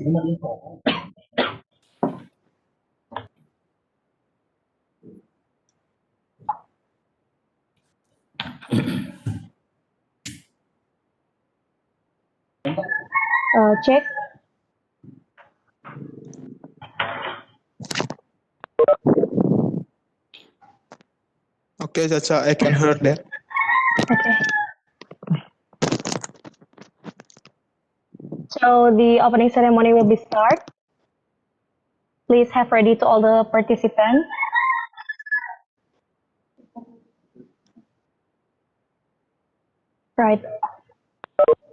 Check. Okay, Chacha, I can hear that. Okay. So the opening ceremony will be start. Please have ready to all the participants. Right.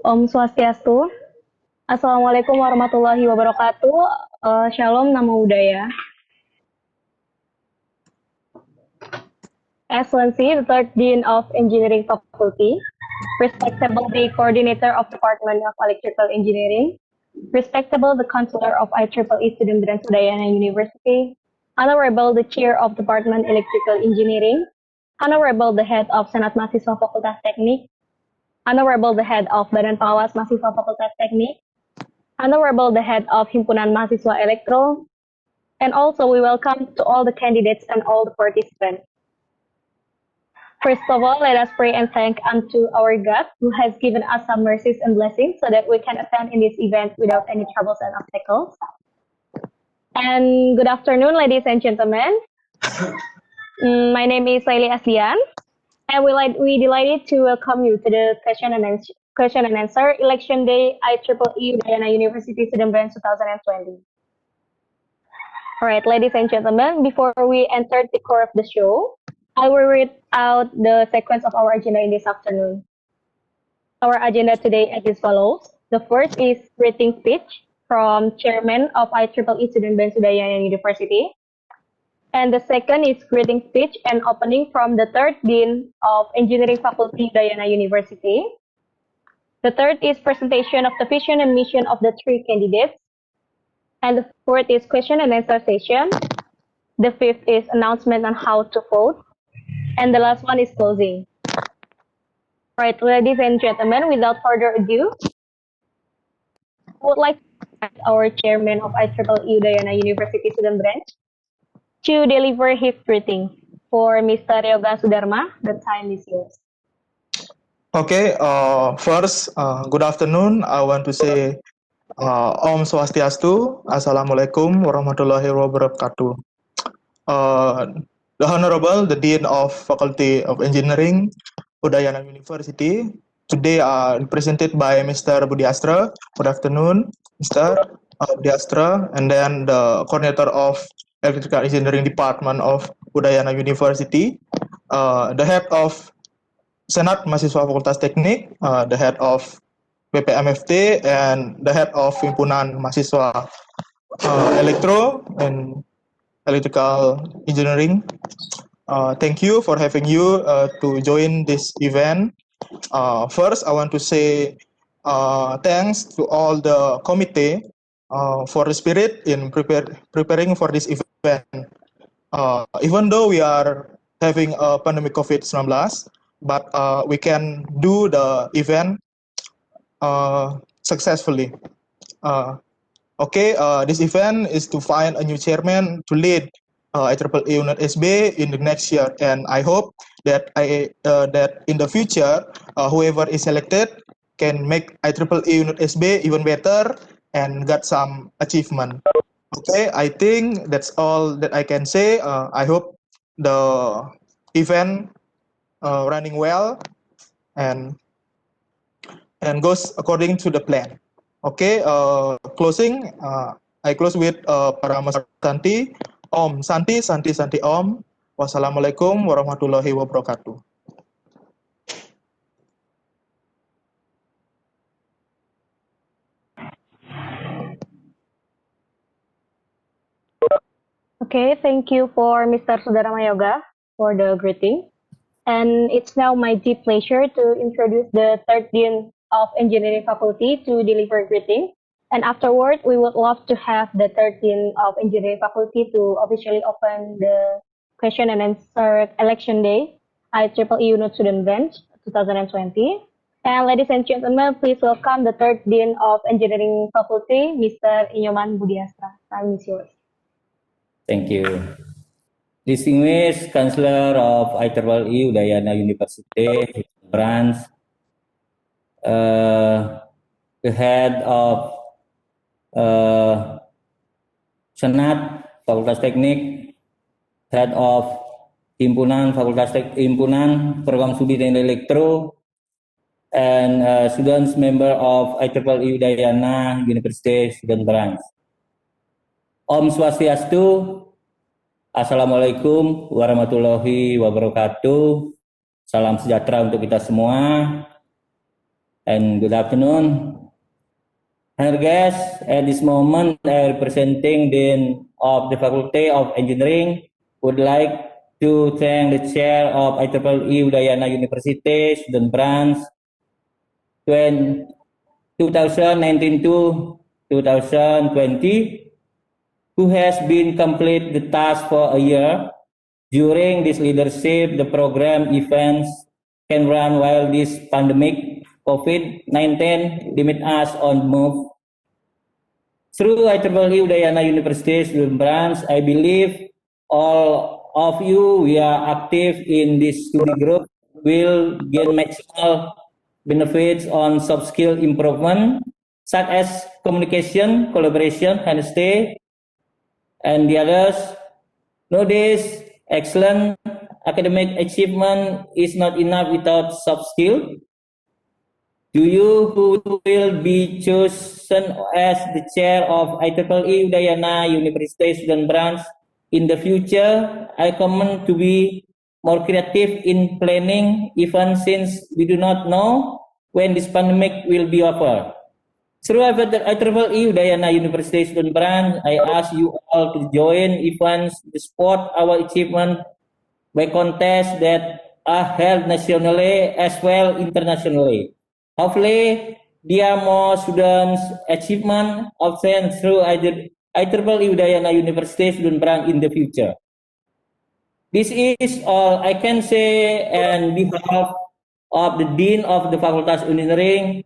Om Swastiastu. Assalamualaikum warahmatullahi wabarakatuh. Shalom, Namo Buddhaya. Excellency, the third Dean of Engineering Faculty, respectable the Coordinator of Department of Electrical Engineering, respectable the Counselor of IEEE Student Branch Udayana University, honorable the Chair of Department Electrical Engineering, honorable the Head of Senat Mahasiswa Fakultas Teknik, honorable the Head of Badan Pengawas Mahasiswa Fakultas Teknik, honorable the Head of Himpunan Mahasiswa Elektro, and also we welcome to all the candidates and all the participants. First of all, let us pray and thank unto our God who has given us some mercies and blessings so that we can attend in this event without any troubles and obstacles. And good afternoon, ladies and gentlemen. My name is Laili Aslian, and we delighted to welcome you to the question and answer election day IEEE Udayana University Student Branch 2020. All right, ladies and gentlemen, before we enter the core of the show, I will read out the sequence of our agenda in this afternoon. Our agenda today is as follows. The first is greeting speech from Chairman of IEEE Student Branch Udayana University. And the second is greeting speech and opening from the third Dean of Engineering Faculty Udayana University. The third is presentation of the vision and mission of the three candidates. And the fourth is question and answer session. The fifth is announcement on how to vote. And the last one is closing. Right, ladies and gentlemen, without further ado, I would like to ask our chairman of IEEE Udayana University Student Branch to deliver his greeting. For Mr. Yoga Sudarma, the time is yours. Okay, first, good afternoon. I want to say Om Swastiastu, Assalamualaikum warahmatullahi wabarakatuh. The Honorable, the Dean of Faculty of Engineering, Udayana University. Today presented by Mr. Budi Astra. Good afternoon, Mr. Budi Astra. And then the Coordinator of Electrical Engineering Department of Udayana University. The Head of Senat Mahasiswa Fakultas Teknik, the Head of BPMFT, and the Head of Himpunan Mahasiswa Elektro and Electrical Engineering. Thank you for having you to join this event. First, I want to say thanks to all the committee for the spirit in preparing for this event. Even though we are having a pandemic COVID-19, but we can do the event successfully. This event is to find a new chairman to lead IEEE Unit SB in the next year, and I hope that that in the future, whoever is selected can make IEEE Unit SB even better and get some achievement. Okay, I think that's all that I can say. I hope the event running well and goes according to the plan. Okay, closing. I close with Parama Santi. Om Santi Santi Santi Om. Wassalamualaikum warahmatullahi wabarakatuh. Okay, thank you for Mr. Sudarma Yoga for the greeting. And it's now my deep pleasure to introduce the third Dean of Engineering Faculty to deliver greeting. And afterward, we would love to have the third Dean of Engineering Faculty to officially open the question and answer election day IEEE Unit Student Branch 2020. And ladies and gentlemen, please welcome the third Dean of Engineering Faculty, Mr. Inyoman Budiastra. Time is yours. Thank you. Distinguished Chancellor of IEEE Udayana University, branch, the head of Senat Fakultas Teknik, head of Himpunan Program Studi Teknik Elektro, and students member of IEEE Udayana University Student Branch. Om Swastiastu. Assalamualaikum warahmatullahi wabarakatuh. Salam sejahtera untuk kita semua. And good afternoon. Dear guests, at this moment, I representing Dean of the Faculty of Engineering would like to thank the Chair of IEEE Udayana University Student Branch 2019 to 2020, who has been complete the task for a year. During this leadership, the program events can run while this pandemic COVID-19 limit us on move. Through IEEE Udayana University Student Branch, I believe all of you we are active in this study group will gain maximal benefits on soft skill improvement, such as communication, collaboration, and stay, and the others. Nowadays, excellent academic achievement is not enough without soft skill. Do you who will be chosen as the chair of IEEE Udayana University Student Branch in the future, I commend to be more creative in planning, even since we do not know when this pandemic will be over. Through IEEE Udayana University Student Branch, I ask you all to join events to support our achievement by contests that are held nationally as well internationally. Hopefully, there are more students' achievement obtained through IEEE Udayana University Student Branch in the future. This is all I can say, and on behalf of the Dean of the Faculty of Engineering,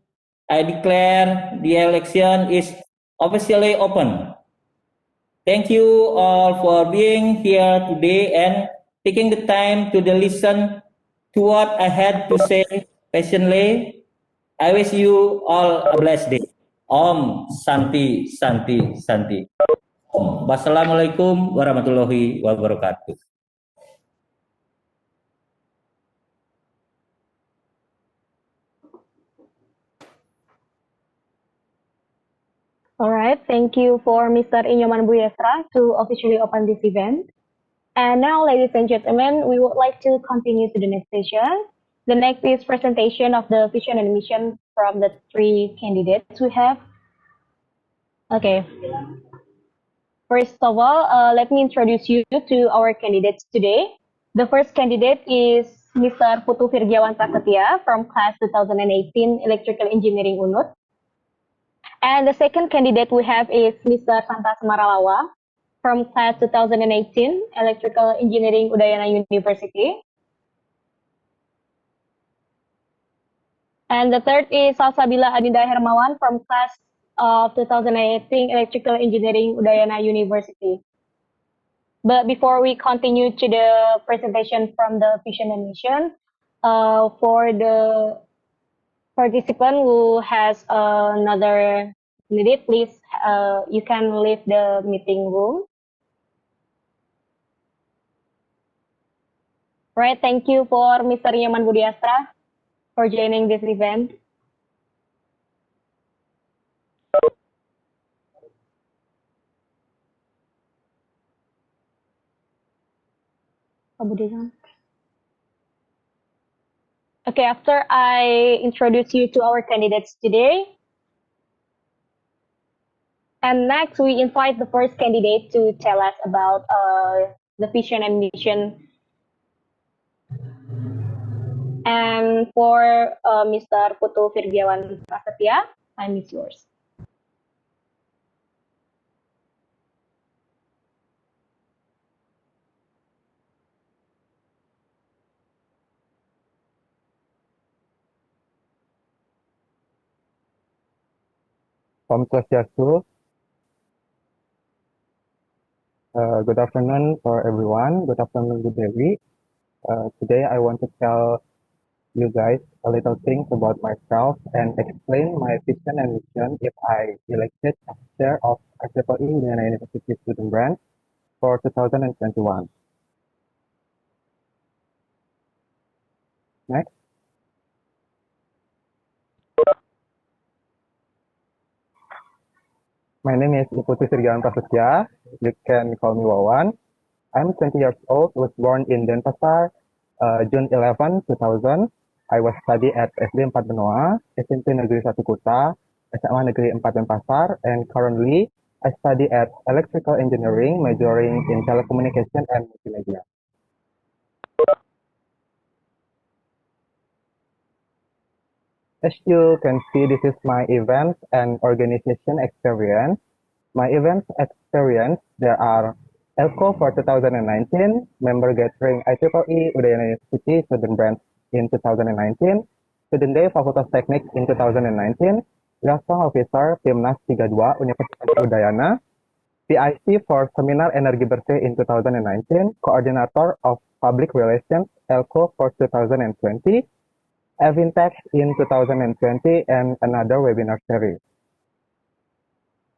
I declare the election is officially open. Thank you all for being here today and taking the time to listen to what I had to say patiently. I wish you all a blessed day. Om Santi Santi Santi. Om. Wassalamualaikum warahmatullahi wabarakatuh. All right, thank you for Mr. Inyoman Budiastra to officially open this event. And now, ladies and gentlemen, we would like to continue to the next session. The next is presentation of the vision and mission from the three candidates we have. Okay. First of all, let me introduce you to our candidates today. The first candidate is Mr. Putu Virgiawan Prasetya from class 2018 Electrical Engineering Unut. And the second candidate we have is Mr. Santa Semaralawa from class 2018 Electrical Engineering Udayana University. And the third is Salsabila Adinda Hermawan from class of 2018 Electrical Engineering Udayana University. But before we continue to the presentation from the vision and mission, for the participant who has another candidate, please, you can leave the meeting room. Right, thank you for Mr. Inyoman Budiastra for joining this event. Okay, after I introduce you to our candidates today, and next we invite the first candidate to tell us about the vision and mission. And for Mr. Putu Virgiawan Prasetya, time is yours. Om Swastiastu. Good afternoon for everyone. Good afternoon, good day. Today I want to tell you guys a little things about myself and explain my vision and mission if I elected as chair of IEEE Udayana University Student Branch for 2021. Next. My name is Iputu Sirgawan Prasetya. You can call me Wawan. I'm 20 years old, was born in Denpasar, June 11, 2000. I was study at SD 4 Benoa, SMP Negeri 1 Kuta, SMA Negeri 4 Denpasar, and currently I study at Electrical Engineering, majoring in Telecommunication and Multimedia. As you can see, this is my events and organization experience. My events experience, there are ELCO for 2019, member gathering IEEE Udayana University Student Branch in 2019, Student Day Fakultas Teknik in 2019, Liaison Officer Timnas 32 Universitas Udayana, PIC for Seminar Energi Bersih in 2019, Coordinator of Public Relations ELCO for 2020, Evintech in 2020, and another webinar series.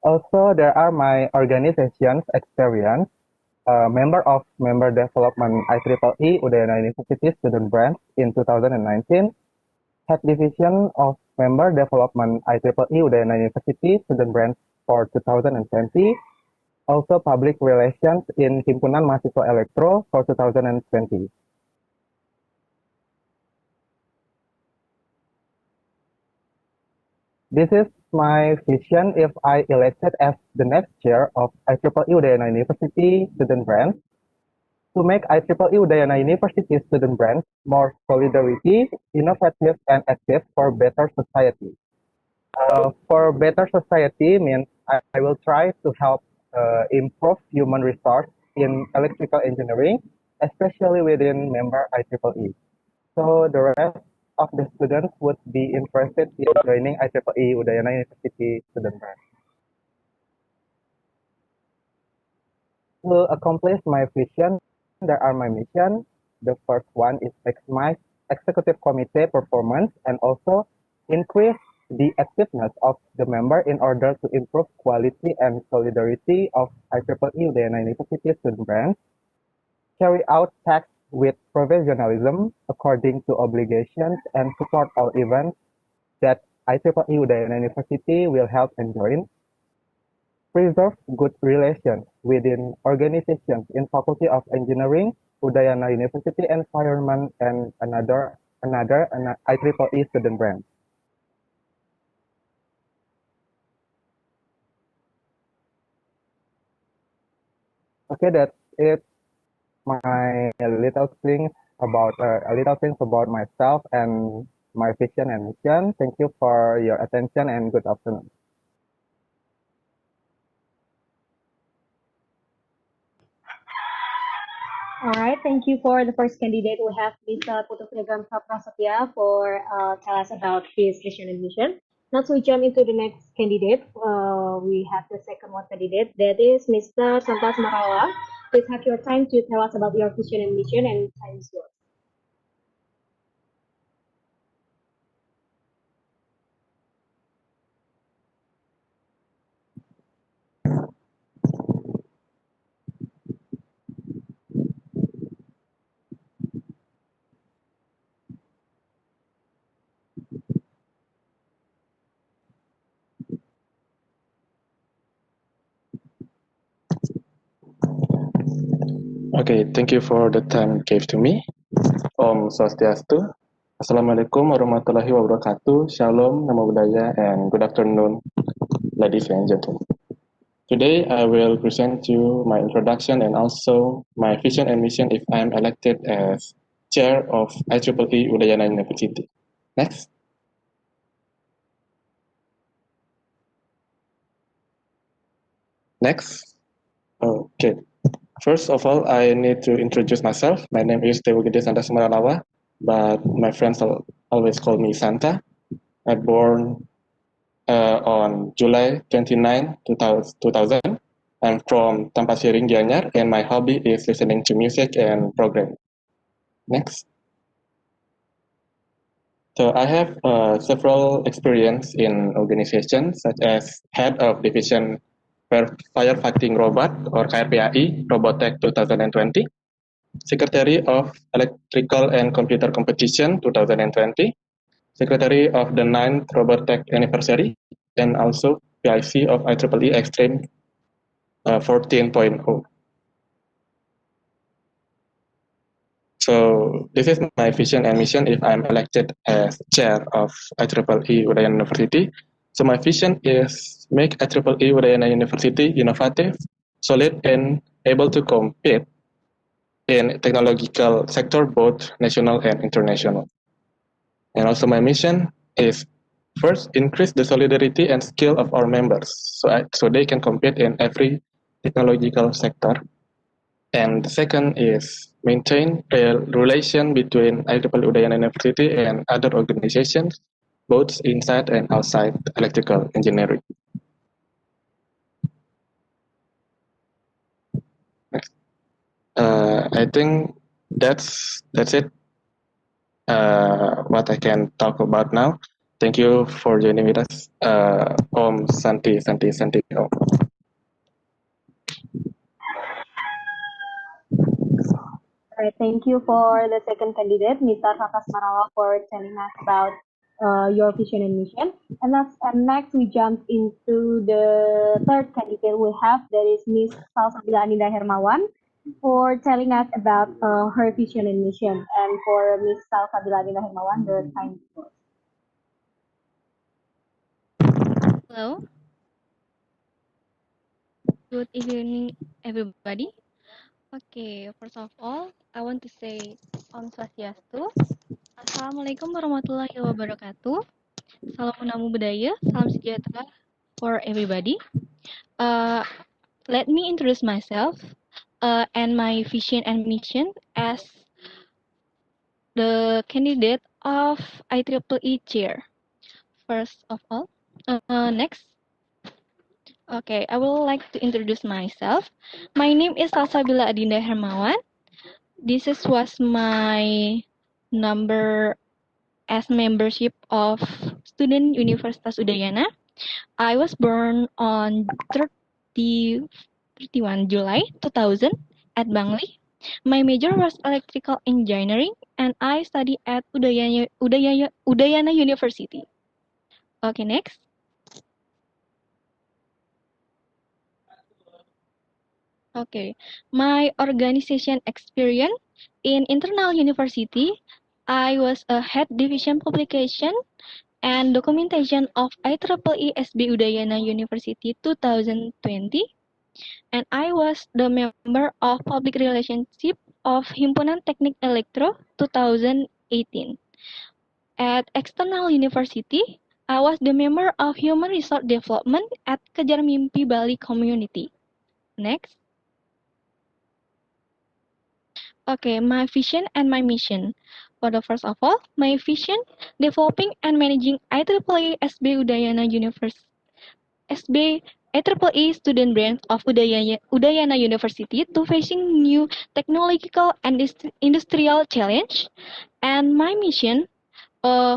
Also, there are my organization's experience, member of Member Development IEEE Udayana University Student Branch in 2019, Head Division of Member Development IEEE Udayana University Student Branch for 2020, also Public Relations in Himpunan Mahasiswa Elektro for 2020. This is my vision if I elected as the next chair of IEEE Udayana University Student Branch to make IEEE Udayana University Student Branch more solidarity, innovative, and active for better society. For better society means I will try to help improve human resource in electrical engineering, especially within member IEEE. So the rest of the students would be interested in joining IEEE Udayana University Student Branch. To accomplish my vision, there are my mission. The first one is maximize executive committee performance and also increase the activeness of the member in order to improve quality and solidarity of IEEE Udayana University Student Branch, carry out tasks with professionalism according to obligations and support all events that IEEE Udayana University will help and join, preserve good relations within organizations in Faculty of Engineering, Udayana University Environment, and another IEEE Student Branch. Okay, that's it. My little things about myself and my vision and mission. Thank you for your attention and good afternoon. All right, thank you for the first candidate. We have Mr. Putu Sirgawan Prasetya for tell us about his vision and mission. Now we jump into the next candidate. We have the second one candidate. That is Mr. Santas Marawa. Please have your time to tell us about your vision and mission, and time is yours. Okay, thank you for the time gave to me. Om Swastiastu. Assalamualaikum warahmatullahi wabarakatuh. Shalom, Namo Buddhaya, and good afternoon, ladies and gentlemen. Today, I will present you my introduction and also my vision and mission if I am elected as chair of IEEE Udayana University. Next. Next. Okay. First of all, I need to introduce myself. My name is Dewagede Santa Semaralawa, but my friends always call me Santa. I born on July 29, 2000. I'm from Tampasiring, Gianyar, and my hobby is listening to music and programming. Next. So I have several experience in organizations such as head of division firefighting robot or KRPAI Robotech 2020, secretary of electrical and computer competition 2020, secretary of the 9th Robotech anniversary, and also PIC of IEEE Extreme 14.0. So this is my vision and mission if I'm elected as chair of IEEE Udayana University. So my vision is make IEEE Udayana University innovative, solid, and able to compete in technological sector, both national and international. And also my mission is first, increase the solidarity and skill of our members so they can compete in every technological sector. And the second is maintain the relation between IEEE Udayana University and other organizations, both inside and outside electrical engineering. Next. I think that's it. What I can talk about now. Thank you for joining with us. Om Santi Om. Alright, thank you for the second candidate, Mr. Fakas Marawa, for telling us about your vision and mission. And next we jump into the third candidate we have, that is Miss Salsabila Anida Hermawan, for telling us about her vision and mission. And for Miss Salsabila Anida Hermawan, the time is yours. Hello. Good evening, everybody. Okay, first of all, I want to say Om Swastiastu. Assalamualaikum warahmatullahi wabarakatuh. Salam Namo Buddhaya, salam sejahtera for everybody. Let me introduce myself and my vision and mission as the candidate of IEEE chair. First of all, next. Okay, I would like to introduce myself. My name is Salsabila Adinda Hermawan. This was my number as membership of Student Universitas Udayana. I was born on 31 July 2000 at Bangli. My major was electrical engineering and I study at Udayana University. Okay, next. Okay, my organization experience in internal university, I was a head division publication and documentation of IEEE SB Udayana University 2020, and I was the member of public relationship of Himpunan Teknik Elektro 2018. At external university, I was the member of human resource development at Kejar Mimpi Bali community. Next. Okay, my vision and my mission. For the first of all, my vision, developing and managing IEEE SB Udayana University, IEEE student branch of Udayana University to facing new technological and industrial challenge. And my mission,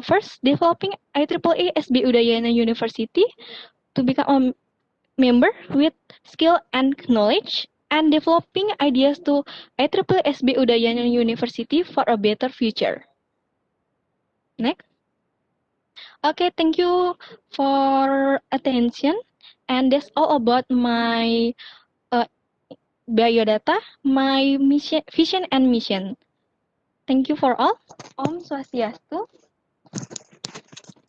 first, developing IEEE SB Udayana University to become a member with skill and knowledge, and developing ideas to IEEE SB Udayana University for a better future. Next. Okay, thank you for attention, and that's all about my biodata, my mission, vision and mission. Thank you for all. Om Swastiastu.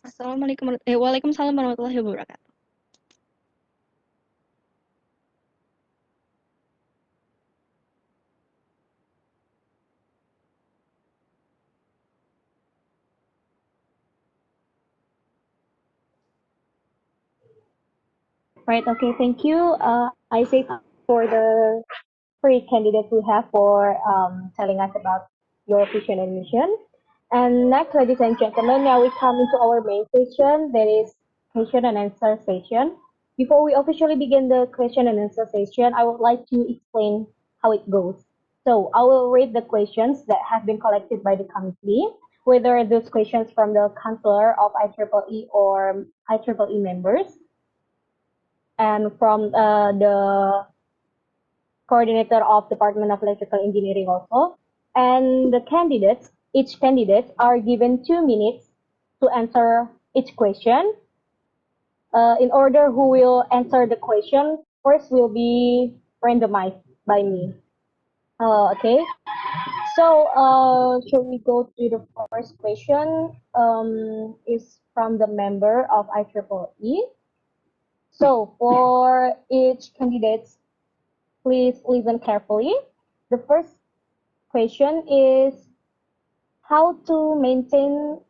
Waalaikumsalam warahmatullahi wabarakatuh. Right, okay, thank you, Isaac, for the three candidates we have for telling us about your vision and mission. And next, ladies and gentlemen, now we come into our main session, that is question and answer session. Before we officially begin the question and answer session, I would like to explain how it goes. So I will read the questions that have been collected by the committee, whether those questions from the counselor of IEEE or IEEE members, and from the coordinator of Department of Electrical Engineering also. And the candidates, each candidate are given 2 minutes to answer each question. In order who will answer the question first will be randomized by me. Okay, so should we go to the first question? Is from the member of IEEE. So for each candidate, please listen carefully. The first question is how to maintain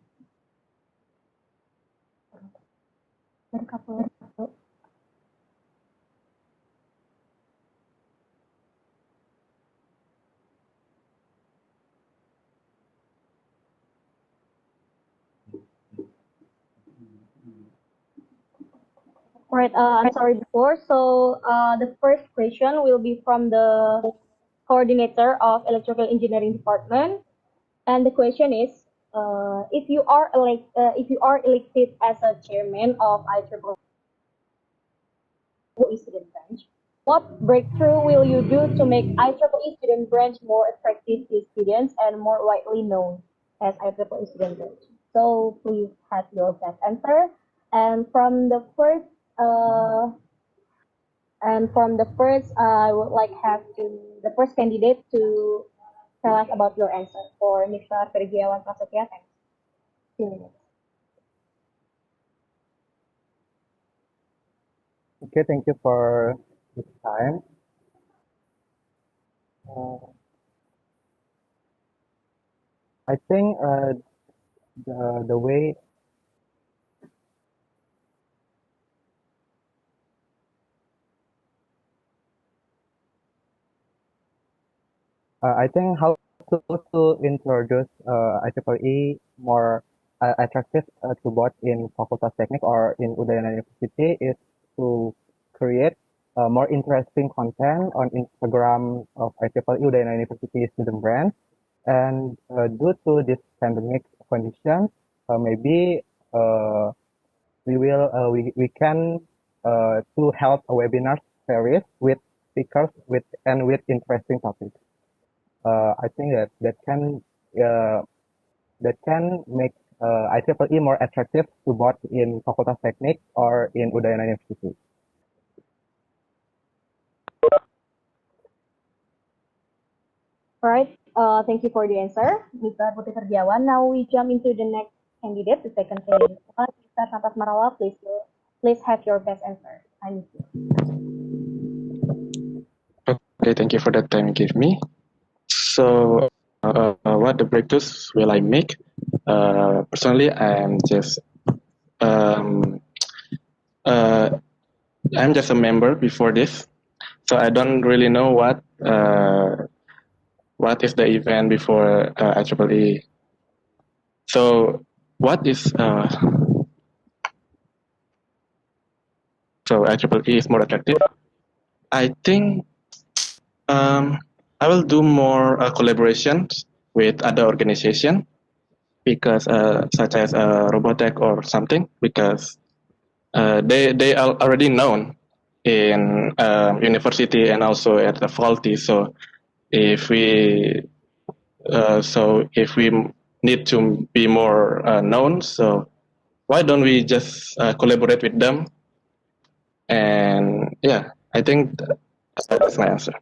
right, I'm sorry before. So the first question will be from the coordinator of Electrical Engineering Department. And the question is, if you are elected as a chairman of IEEE student branch, what breakthrough will you do to make IEEE student branch more attractive to students and more widely known as IEEE student branch? So please have your best answer. And from the first, I would like have to the first candidate to tell us about your answer for Mr. Fergiawan Prasetya. Thanks. 2 minutes. Okay, thank you for this time. I think the way I think how to introduce IEEE more attractive to both in Fakultas Teknik or in Udayana University is to create more interesting content on Instagram of IEEE Udayana University student brand. And due to this pandemic condition, maybe we can to help a webinar series with speakers with interesting topics. I think that can make IEEE more attractive to both in Fakultas Teknik or in Udayana University. All right. Thank you for the answer, Mr. Putri Ferdiawan. Now we jump into the next candidate, the second candidate. Mr. Santas Marawa, please have your best answer. I need you. Okay, thank you for the time you give me. So, what the breakthroughs will I make? Personally, I'm just a member before this, so I don't really know what is the event before IEEE. So, what is so IEEE is more attractive? I think I will do more collaborations with other organizations because such as Robotech or something, because they are already known in university and also at the faculty. So if we need to be more known, so why don't we just collaborate with them? And yeah, I think that's my answer.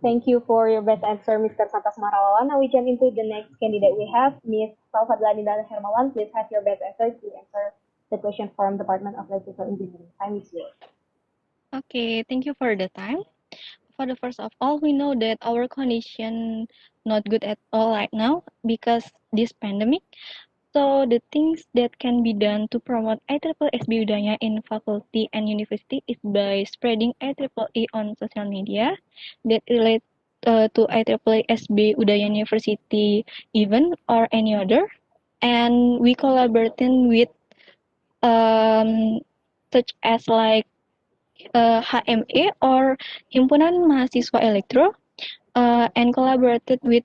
Thank you for your best answer, Mr. Santas Marawan. Now we jump into the next candidate we have, Ms. Salfadlani Dana Hermawan. Please have your best answer to answer the question from Department of Electrical Engineering. Time is yours. Okay, thank you for the time. For the first of all, we know that our condition not good at all right now because this pandemic. So the things that can be done to promote IEEE SB Udaya in faculty and university is by spreading IEEE on social media that relate to IEEE SB Udayana University event or any other, and we collaborating with such as like HME or Himpunan Mahasiswa Elektro, and collaborated with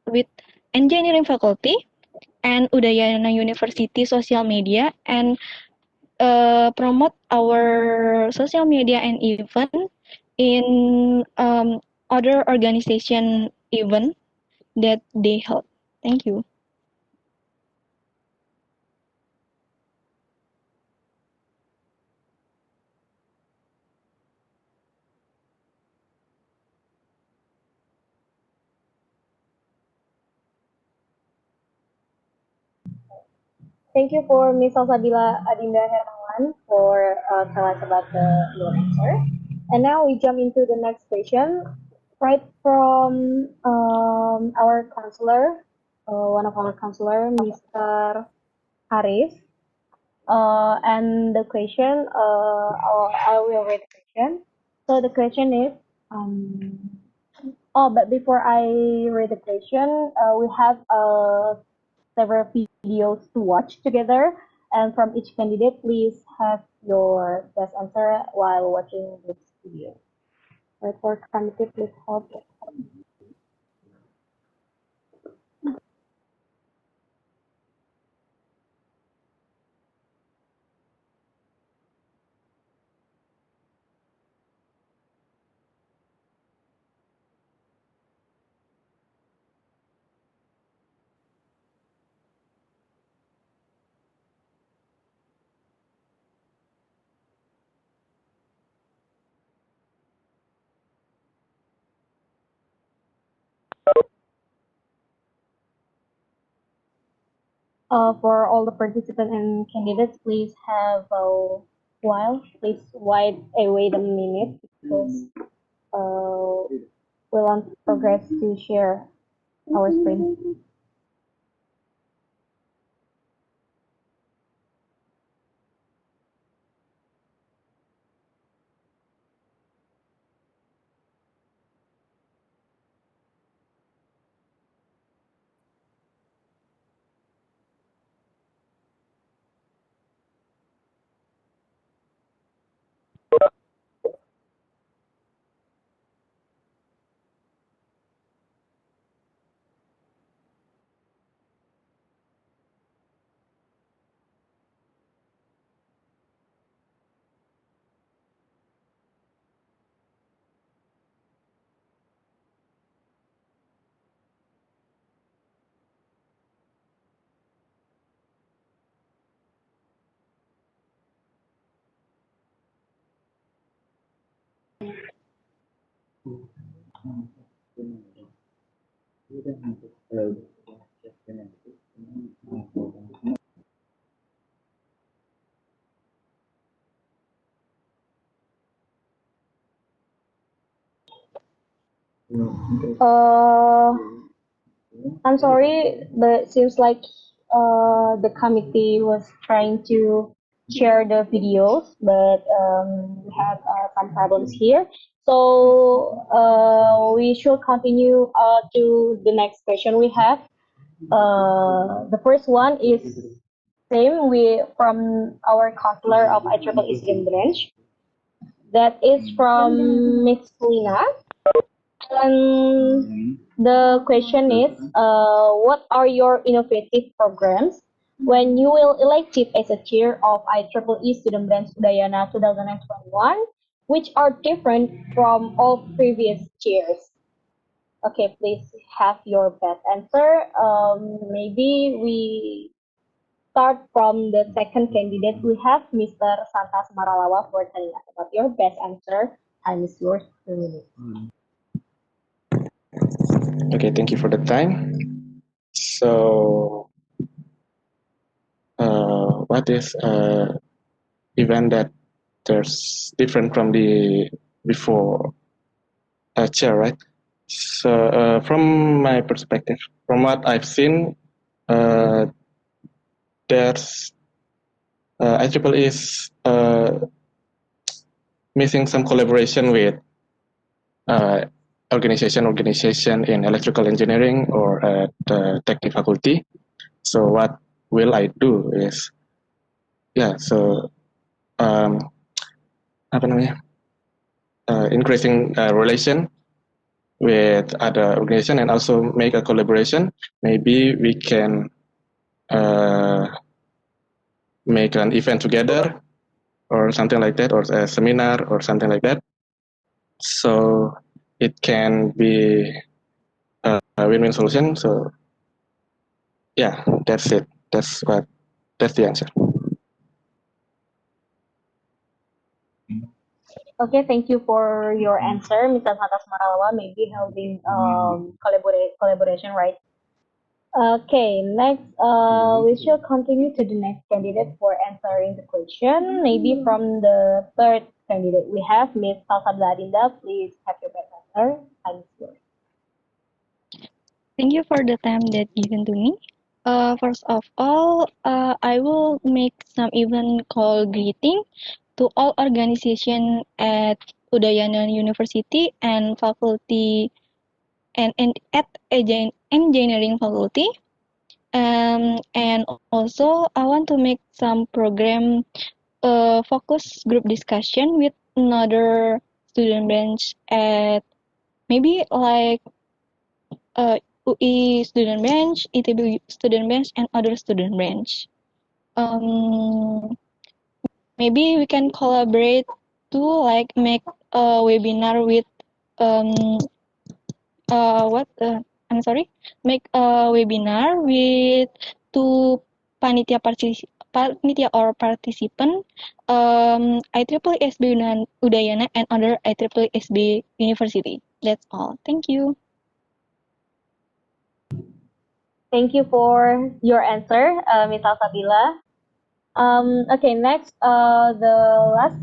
with engineering faculty and Udayana University social media, and promote our social media and event in other organization event that they held. Thank you. Thank you for Ms. Salsabila Adinda Hermawan for telling us about your answer. And now we jump into the next question, right from our counselor, one of our counselor, Mr. Haris. And the question, I will read the question. So the question is, but before I read the question, we have several videos to watch together. And from each candidate, please have your best answer while watching this video. Right, for candidate, please hold. For all the participants and candidates, please have a while. Please wait a minute because we want progress to share our screen. I'm sorry, but it seems like the committee was trying to share the videos, but we have some problems here. So we should continue to the next question we have. The first one is same from our counselor of IEEE student branch. That is from Miss Lina. And the question is, what are your innovative programs when you will elected as a chair of IEEE Student Branch Udayana 2021, which are different from all previous chairs? Okay, please have your best answer. Maybe we start from the second candidate. We have Mr. Santas Maralawa for telling us about your best answer. Time is yours, 2 minutes. Okay, thank you for the time. So, what is event that there's different from the before chair, right? So, from my perspective, from what I've seen, there's IEEE is missing some collaboration with organization in electrical engineering or at the technical faculty. So what will I do is, apa namanya, increasing relation with other organization and also make a collaboration. Maybe we can make an event together or something like that, or a seminar or something like that. So it can be a win-win solution. So yeah, that's it. That's the answer. Okay, thank you for your answer, Mr. Fatas Marawa. Maybe helping collaboration, right? Okay, next, we shall continue to the next candidate for answering the question. Maybe from the third candidate, we have Ms. Salsabila Adinda. Please have your best answer. Time is yours. Thank you for the time that given to me. First of all, I will make some event call greeting to all organization at Udayana University and faculty and at engineering faculty. And also I want to make some program focus group discussion with another student branch at maybe like UI student branch, ITB student branch, and other student branch. Maybe we can collaborate to like make a webinar with make a webinar with two panitia or participant IEEE SB Udayana and other IEEE SB University. That's all. Thank you. Thank you for your answer, Ms. Salsabila. Okay, next, the last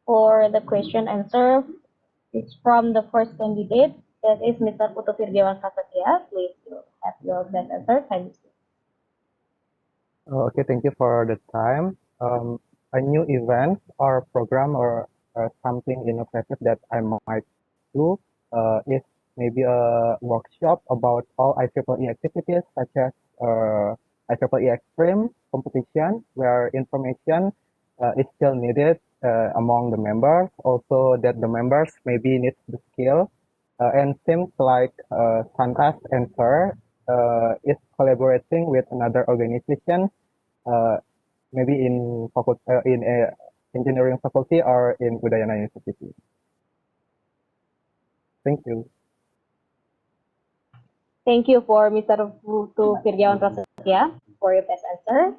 for the question answer is from the first candidate, that is Mr. Putu Firjawan Prasetya. Please have your best answer. Time is yours. Okay, thank you for the time. A new event or program or something innovative that I might do is maybe a workshop about all IEEE activities such as IEEE Extreme competition, where information is still needed among the members. Also, that the members maybe need the skill, and seems like Santas and Sir is collaborating with another organization, maybe in engineering faculty or in Udayana University. Thank you. Thank you for Mr. Putu Firjawan Prasetya for your best answer.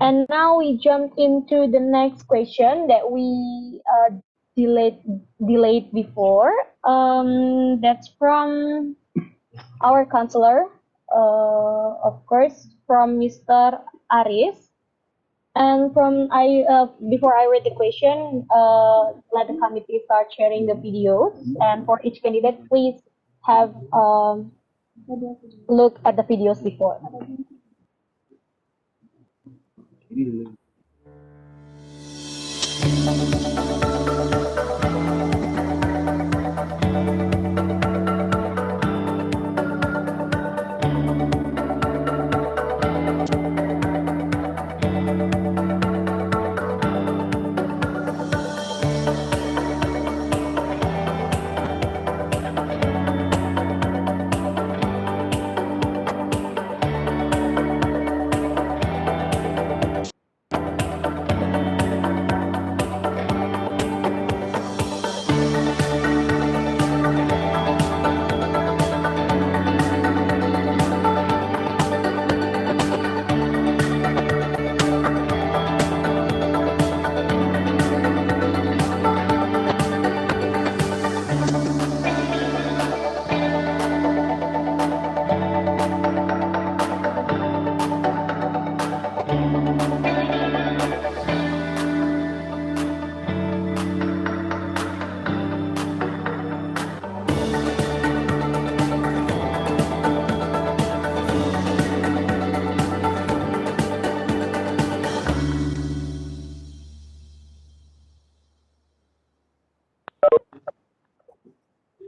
And now we jump into the next question that we delayed before. That's from our counselor, of course, from Mr. Aris. And before I read the question, let the committee start sharing the videos. And for each candidate, please have look at the videos before.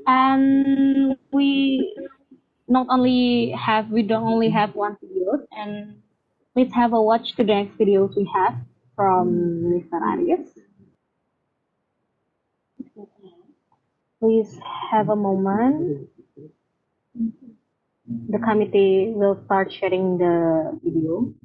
And we don't only have one video, and let's have a watch to the next videos we have from Mr. Aris. Please have a moment. The committee will start sharing the video.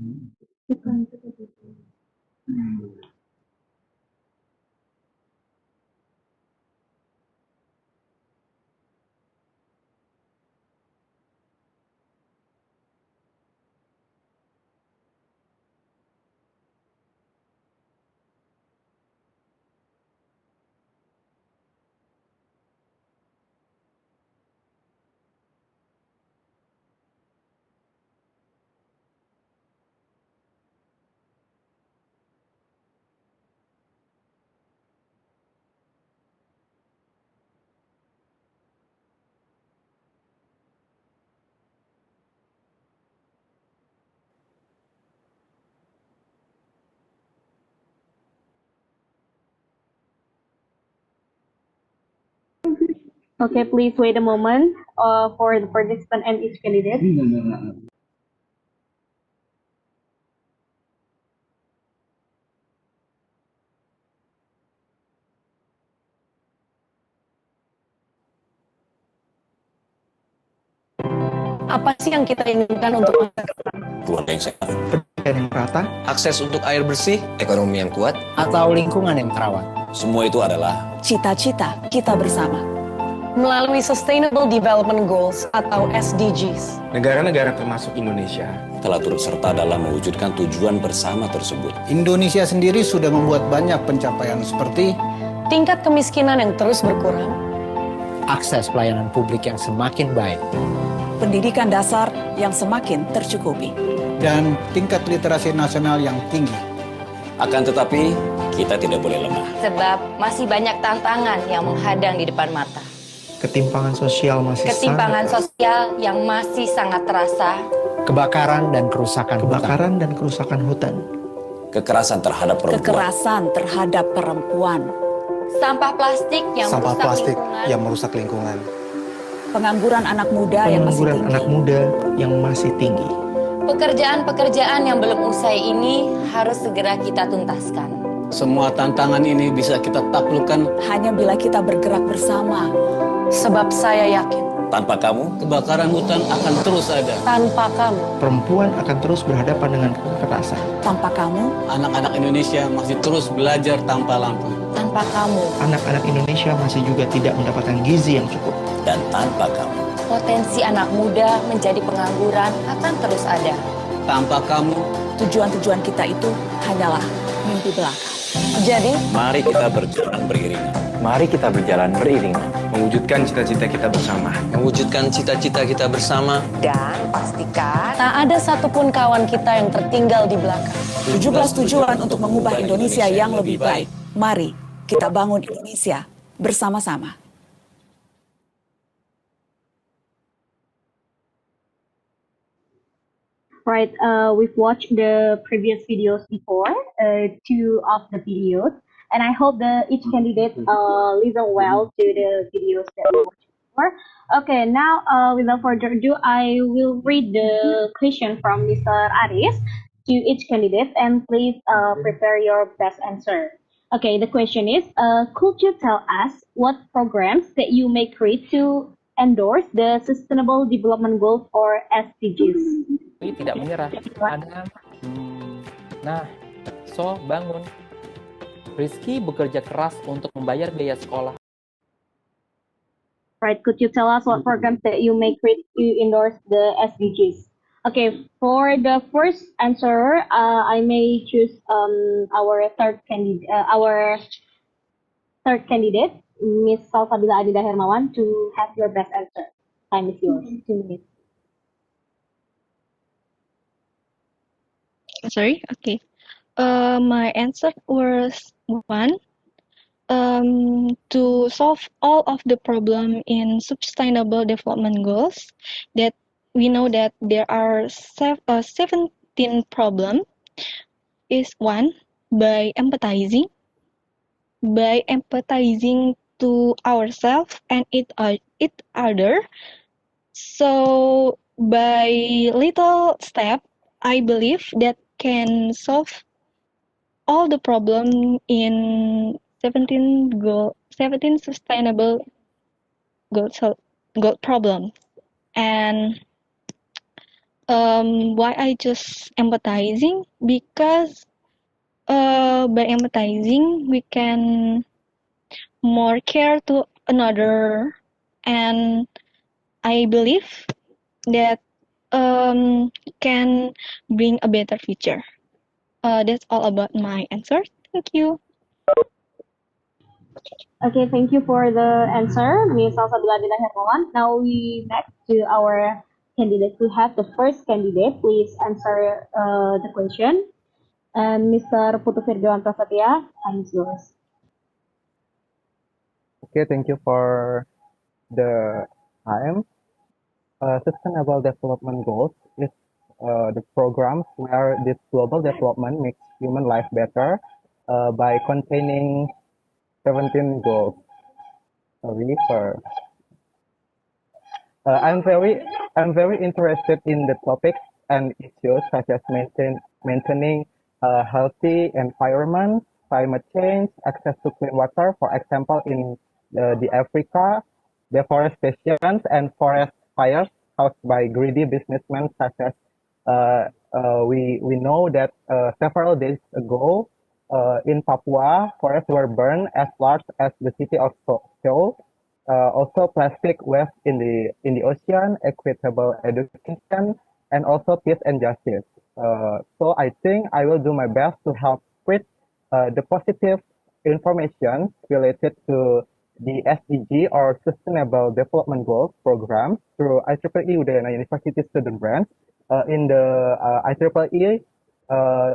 Okay, please wait a moment for the participant and each candidate. Apa sih yang kita inginkan untuk masa depan? Keluarga yang sehat, Dan yang merata, akses untuk air bersih, ekonomi yang kuat, atau lingkungan yang terawat. semua itu adalah Cita-cita kita bersama. Melalui Sustainable Development Goals atau SDGs. Negara-negara termasuk Indonesia. telah turut serta dalam mewujudkan tujuan bersama tersebut. Indonesia sendiri sudah membuat banyak pencapaian seperti Tingkat kemiskinan yang terus berkurang. akses pelayanan publik yang semakin baik Pendidikan dasar yang semakin tercukupi. dan tingkat literasi nasional yang tinggi. Akan tetapi, kita tidak boleh lemah. Sebab masih banyak tantangan yang menghadang di depan mata. ketimpangan sosial masih Ketimpangan sosial yang masih sangat terasa. Kebakaran dan kerusakan hutan. kebakaran dan kerusakan hutan, Kekerasan terhadap perempuan, Kekerasan terhadap perempuan. Sampah plastik yang Sampah merusak plastik lingkungan. yang merusak lingkungan. Pengangguran anak muda yang masih pengangguran tinggi. anak muda yang masih tinggi. Pekerjaan-pekerjaan yang belum usai ini harus segera kita tuntaskan. Semua tantangan ini bisa kita taklukkan Hanya bila kita bergerak bersama. Sebab saya yakin, tanpa kamu, kebakaran hutan akan terus ada. tanpa kamu, Perempuan akan terus berhadapan dengan kekerasan. tanpa kamu, Anak-anak Indonesia masih terus belajar tanpa lampu. Tanpa kamu, Anak-anak Indonesia masih juga tidak mendapatkan gizi yang cukup. dan tanpa kamu. potensi anak muda menjadi pengangguran akan terus ada. Tanpa kamu, tujuan-tujuan kita itu hanyalah mimpi belaka. Jadi, Mari kita berjalan beriringan. Mari kita berjalan beriringan. Mewujudkan cita-cita kita bersama. mewujudkan cita-cita kita bersama. Dan pastikan tak ada satupun kawan kita yang tertinggal di belakang. 17 tujuan untuk mengubah Indonesia yang lebih baik. Mari kita bangun Indonesia bersama-sama. Right, we've watched the previous videos before, two of the videos, and I hope each candidate listen well to the videos that we watched before. Okay, now without further ado, I will read the question from Mr. Aris to each candidate, and please prepare your best answer. Okay, the question is, could you tell us what programs that you may create to endorse the Sustainable Development Goals or SDGs? Tidak menyerah. Ada, bangun. Rizky bekerja keras untuk membayar biaya sekolah. Right, could you tell us what programs that you may create to endorse the SDGs? Okay, for the first answer, I may choose our third candidate, Miss Salsabila Adida Hermawan, to have your best answer. Time is yours. 2 minutes. Sorry, okay. My answer was one. To solve all of the problem in sustainable development goals, that we know that there are 17 problem, is one, by empathizing to ourselves and each other. So by little step, I believe that can solve all the problem in 17 sustainable goal problem. And why I just empathizing? Because by empathizing we can more care to another, and I believe that can bring a better future. That's all about my answer. Thank you. Okay, thank you for the answer, Ms. Salsabila Hermawan. Now we next to our candidate. We have the first candidate. Please answer the question. Mr. Putu Firdawan Prasetya, time is yours. Okay, thank you for the time. Sustainable Development Goals is the programs where this global development makes human life better by containing 17 goals. Sorry for. I'm very interested in the topics and issues such as maintaining a healthy environment, climate change, access to clean water, for example, in the Africa, deforestation and forest fires caused by greedy businessmen such as we know that several days ago in Papua, forests were burned as large as the city of Seoul. Also plastic waste in the ocean, equitable education, and also peace and justice. So I think I will do my best to help spread the positive information related to the SDG or Sustainable Development Goals program through IEEE Udayana University Student Branch. In the IEEE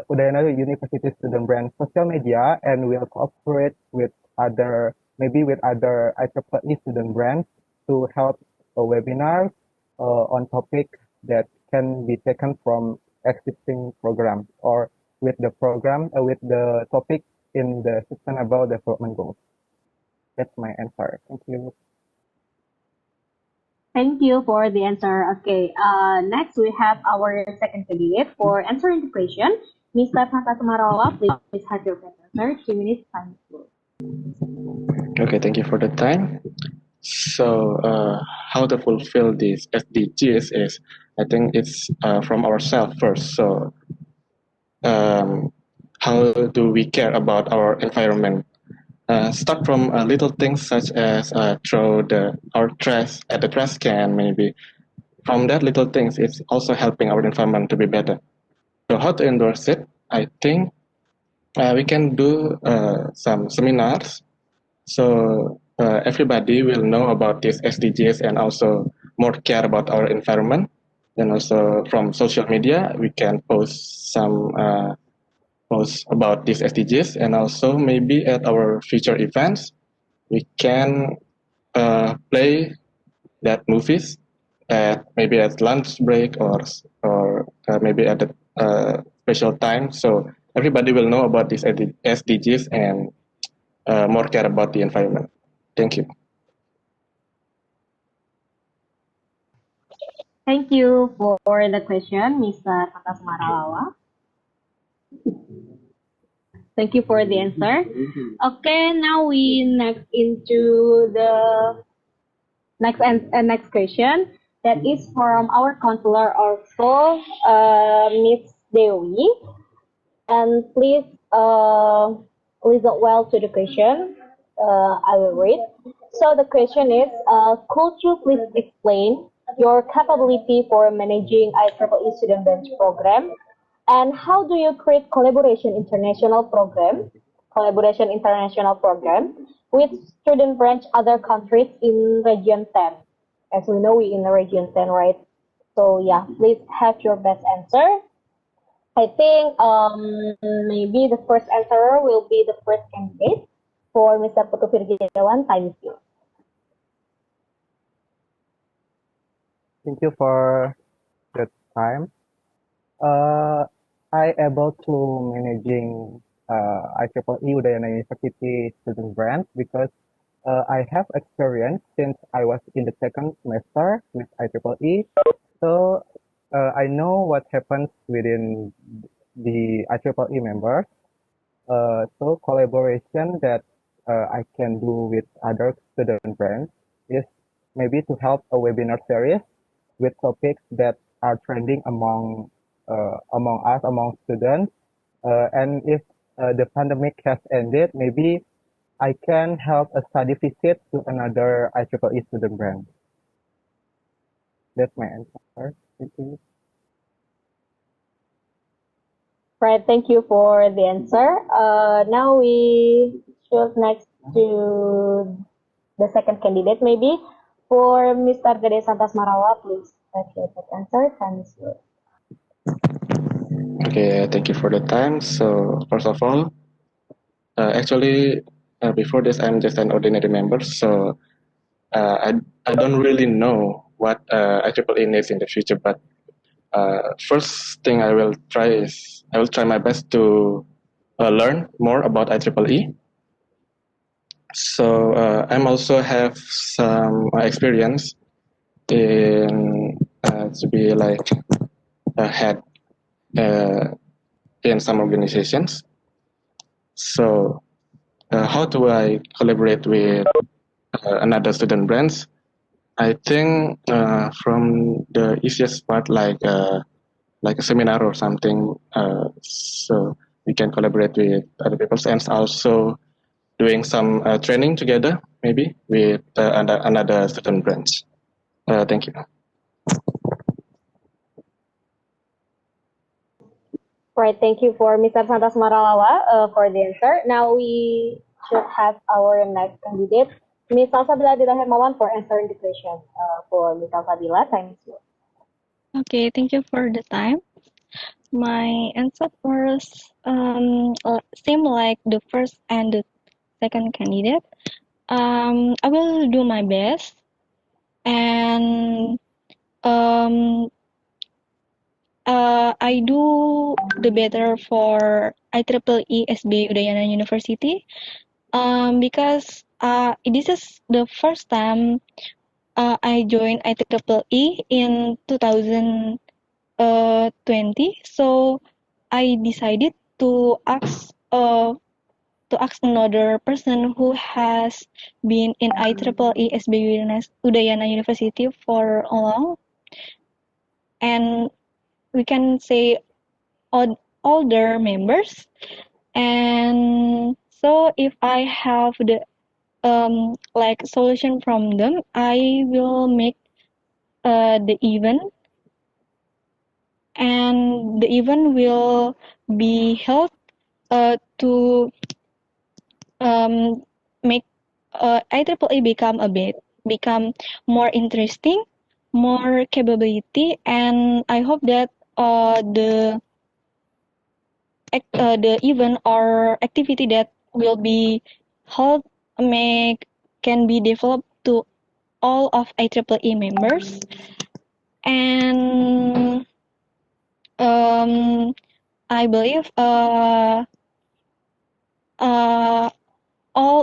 Udayana University Student Branch social media, and we'll cooperate with other IEEE student brands to help a webinar on topics that can be taken from existing programs or with the program with the topic in the Sustainable Development Goals. That's my answer. Thank you. Thank you for the answer. Okay, next we have our second candidate for answering the question. Mr. Panta Sumarawa, please have your best answer. 2 minutes time. Okay, thank you for the time. So, how to fulfill these SDGs is, I think it's from ourselves first. So, how do we care about our environment? Start from little things such as throw our trash at the trash can, maybe. From that little things, it's also helping our environment to be better. So, how to endorse it? I think we can do some seminars. So everybody will know about these SDGs and also more care about our environment. And also from social media, we can post some posts about these SDGs, and also maybe at our future events, we can play that movies at maybe at lunch break or maybe at a special time. So everybody will know about these SDGs and more care about the environment. Thank you. Thank you for the question, Mr. Tata Sumaralawa. Thank you for the answer. Okay, now we next into the next question. That is from our counselor also, Miss Dewi. And please listen well to the question. I will read. So the question is, could you please explain your capability for managing IEEE Student Branch program, and how do you create collaboration international program with student branch other countries in region 10? As we know, we in the region 10, right? So yeah, please have your best answer. I think maybe the first answerer will be the first candidate for Mr. Putu Firdawan. Time is yours. Thank you for the time. I able to managing IEEE Udayana University student branch because I have experience since I was in the second semester with IEEE, so I know what happens within the IEEE members. So collaboration that I can do with other student brands is maybe to help a webinar series with topics that are trending among us, among students. And if the pandemic has ended, maybe I can help a study visit to another IEEE student brand. That's my answer. Thank you. Right, thank you for the answer. Now we should next to the second candidate, maybe for Mr. Gede Santas Marawa, please. Let's get the answer. Time is yours. Okay, thank you for the time. So first of all, actually, before this, I'm just an ordinary member, so I don't really know what IEEE needs in the future. But first thing I will try is I will try my best to learn more about IEEE. So I'm also have some experience in to be like a head in some organizations. So how do I collaborate with another student brands? I think from the easiest part, like a seminar or something, so we can collaborate with other people, and also doing some training together, maybe with another student branch. Thank you. Right, thank you for Mr. Santas Maralawa for the answer. Now we should have our next candidate, Ms. Salsabila Dila Hermawan, for answering the question. For Ms. Salsabila, time is yours. Okay, thank you for the time. My answer was same like the first and the second candidate. I will do my best, and I do the better for IEEE SB Udayana University. Because this is the first time I joined IEEE in 2020, so I decided to ask another person who has been in IEEE SB Udayana University for a long, and we can say older members. And so if I have the like solution from them, I will make the event, and the event will be held to make IEEE become more interesting, more capability, and I hope that the event or activity that will be held can be developed to all of IEEE members, and I believe all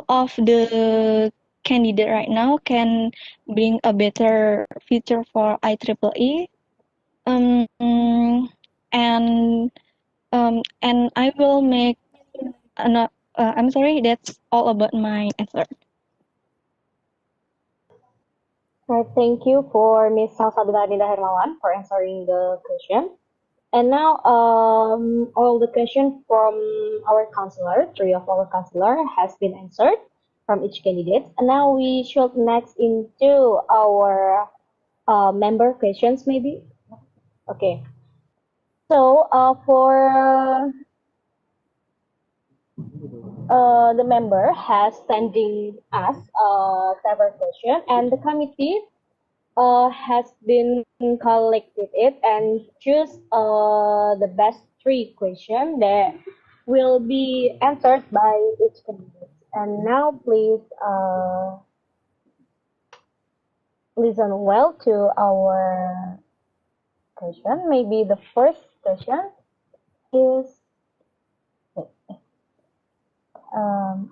of the candidate right now can bring a better future for IEEE. And I will make I'm sorry, that's all about my answer. Right, thank you for Ms. Salsabila Dila Hermawan for answering the question. And now, all the questions from our counselor, three of our counselor, has been answered from each candidate. And now we should next into our member questions, maybe. Okay. So, for the member has sending us several questions, and the committee has been collected it and choose the best three questions that will be answered by each candidate. And now please listen well to our question. Maybe the first question is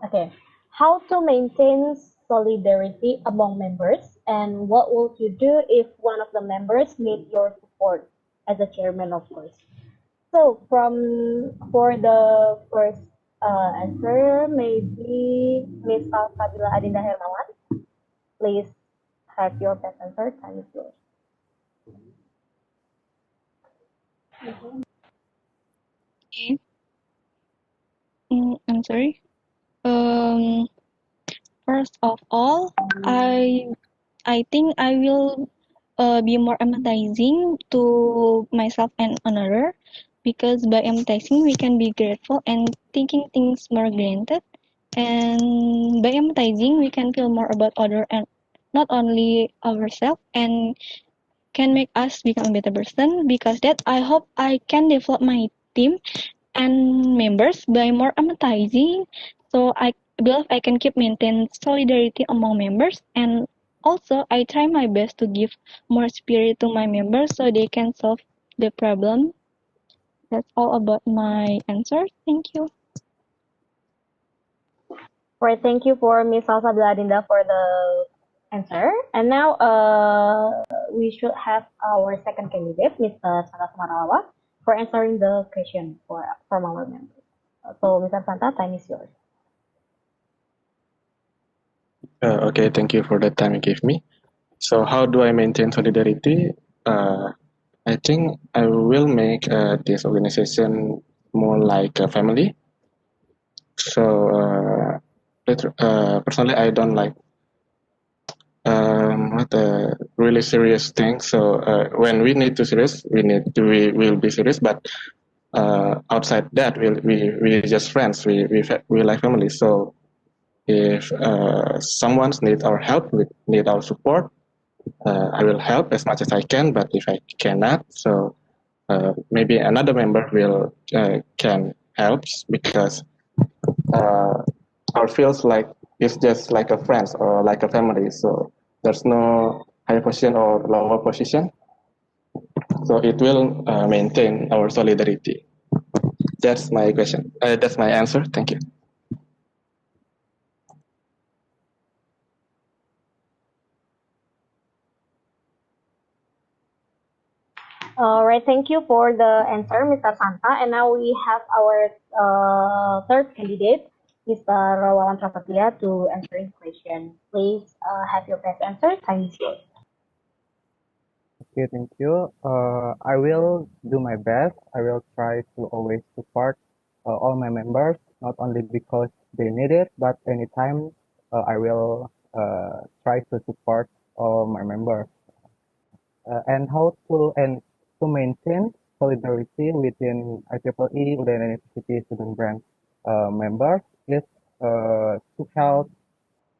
okay. How to maintain solidarity among members? And what would you do if one of the members need your support as a chairman, of course? So for the first answer, maybe Ms. Salsabila Adinda Hermawan, please have your best answer. Time is yours. Okay. I'm sorry. First of all, I think I will be more empathizing to myself and another, because by empathizing we can be grateful and taking things more granted, and by empathizing we can feel more about other and not only ourselves, and can make us become a better person. Because that, I hope I can develop my team and members by more empathizing, so I believe I can keep maintain solidarity among members. And also I try my best to give more spirit to my members so they can solve the problem. That's all about my answer. Thank you. Right, thank you for Ms. Salsabila Adinda for the answer. And now we should have our second candidate, Mr. Santa Samarawa, for answering the question from our members. So, Mr. Santa, time is yours. Okay, thank you for the time you gave me. So how do I maintain solidarity? I think I will make this organization more like a family. So personally, I don't like really serious things. So when we need to serious, we will be serious. But outside that, we just friends. We like family. So if someone needs our help, need our support, I will help as much as I can. But if I cannot, so maybe another member will can help, because our feels like it's just like a friends or like a family. So there's no higher position or lower position. So it will maintain our solidarity. That's my question. That's my answer. Thank you. All right, thank you for the answer, Mr. Santa. And now we have our third candidate, Mr. Rawalan Prasetya, to answer his question. Please have your best answer. Time is yours. Okay, thank you. I will do my best. I will try to always support all my members, not only because they need it, but anytime I will try to support all my members. And to maintain solidarity within IEEE Udayana University student branch members is to help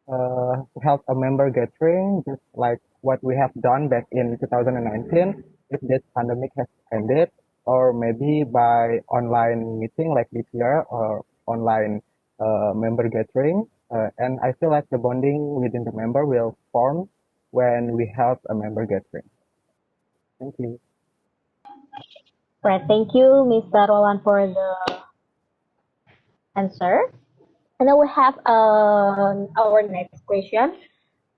a member gathering, just like what we have done back in 2019, if this pandemic has ended, or maybe by online meeting like this year, or online member gathering. And I feel like the bonding within the member will form when we have a member gathering. Thank you. Right, thank you, Mr. Roland, for the answer. And then we have our next question.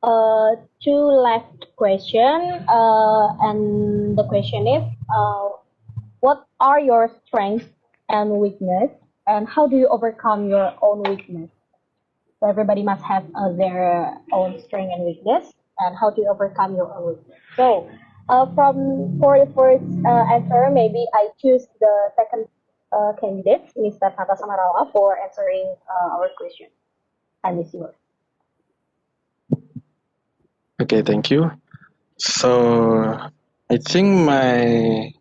Two last question, and the question is, what are your strengths and weakness, and how do you overcome your own weakness? So everybody must have their own strength and weakness, and how do you overcome your own weakness? So, for the first answer, maybe I choose the second candidate, Mr. Santa Samarawa, for answering our question. Time is yours. Okay, thank you. So I think my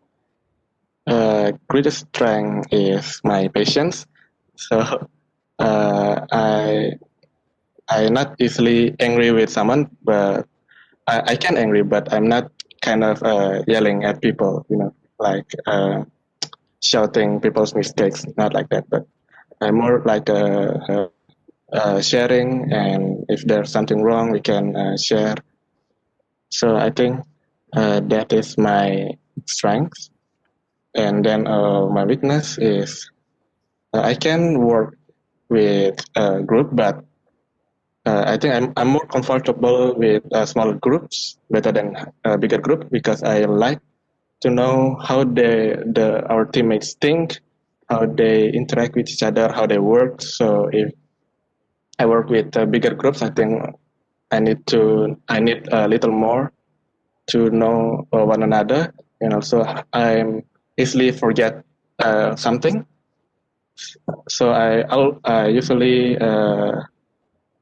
greatest strength is my patience. So I not easily angry with someone, but I can angry, but I'm not kind of yelling at people, like shouting people's mistakes, not like that. But I'm more like sharing, and if there's something wrong, we can share. So I think that is my strength. And then my weakness is I can work with a group, but I think I'm more comfortable with small groups better than bigger group because I like to know how our teammates think, how they interact with each other, how they work. So if I work with bigger groups, I think I need a little more to know one another, and also I'm easily forget something. So I usually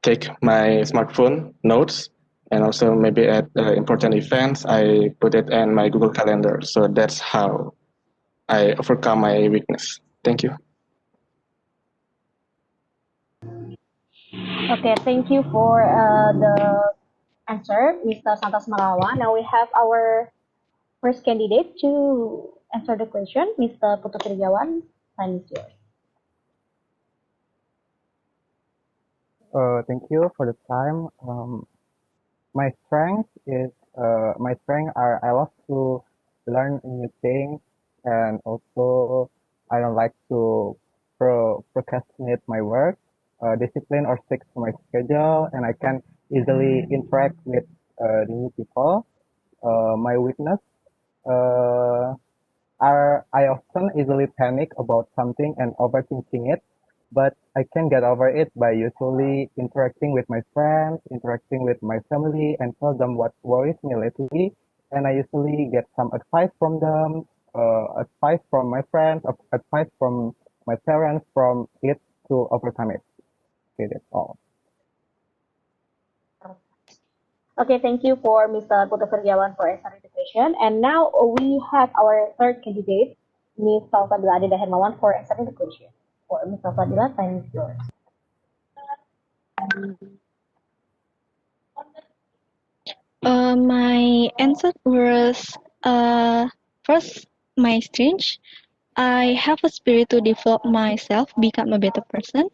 take my smartphone notes, and also maybe at important events I put it in my Google Calendar. So that's how I overcome my weakness. Thank you. Okay, thank you for the answer, Mr. Santos Marawa. Now we have our first candidate to answer the question, Mr. Putu Trigawan. Time is yours. Thank you for the time. My strength is I love to learn new things, and also I don't like to procrastinate my work. Discipline or stick to my schedule, and I can easily interact with new people. My weakness are I often easily panic about something and overthinking it, but I can get over it by usually interacting with my friends, interacting with my family, and tell them what worries me lately. And I usually get some advice from them, advice from my friends, advice from my parents from it to overcome it. Okay, that's all. Okay, thank you for Mr. Putu Trigawan for answering the question. And now we have our third candidate, Ms. Salvadila Adida Hermawan, for answering the question. For Ms. Salvadila, time is yours. My answer was first, my strength. I have a spirit to develop myself, become a better person.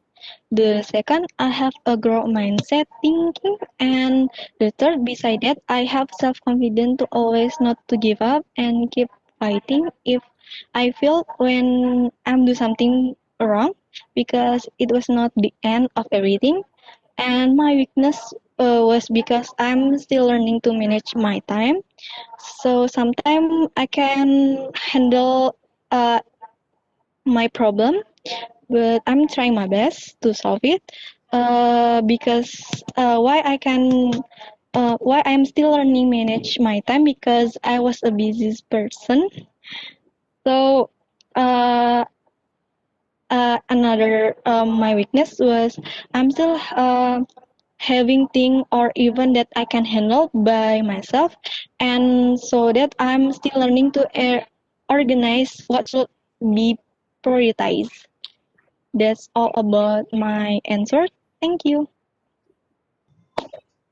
The second, I have a growth mindset thinking. And the third, beside that, I have self-confidence to always not to give up and keep fighting if I feel when I'm do something wrong, because it was not the end of everything. And my weakness was because I'm still learning to manage my time. So sometimes I can handle my problem, but I'm trying my best to solve it. Because why I'm still learning manage my time, because I was a busy person. So another my weakness was I'm still having thing or even that I can handle by myself, and so that I'm still learning to organize what should be prioritized. That's all about my answer. Thank you.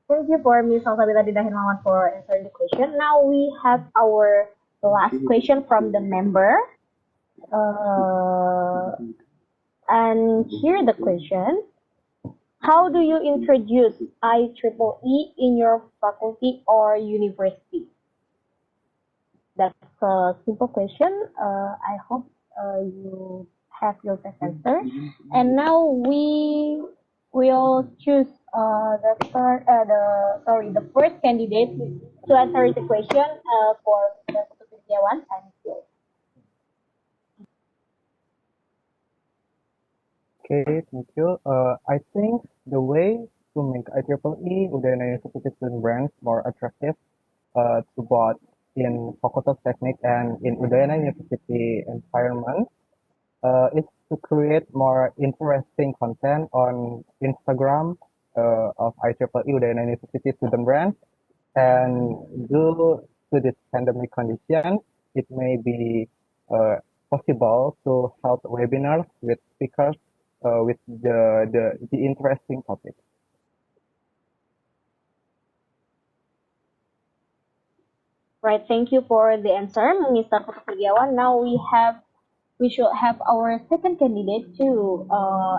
Thank you for Ms. Salvadila Adida Hermawan for answering the question. Now we have our last question from the member. And here the question. How do you introduce IEEE in your faculty or university? That's a simple question. I hope you have your best answer. And now we will choose the first candidate to answer the question for Mr. Putu Trigawan. Thank you. Okay, thank you. I think the way to make IEEE Udayana University student brands more attractive to both in Fakultas Teknik and in Udayana University environment is to create more interesting content on Instagram of IEEE Udayana University student brands. And due to this pandemic condition, it may be possible to hold webinars with speakers with the interesting topic. Right, thank you for the answer, Mr. Putu Trigawan. Now we should have our second candidate to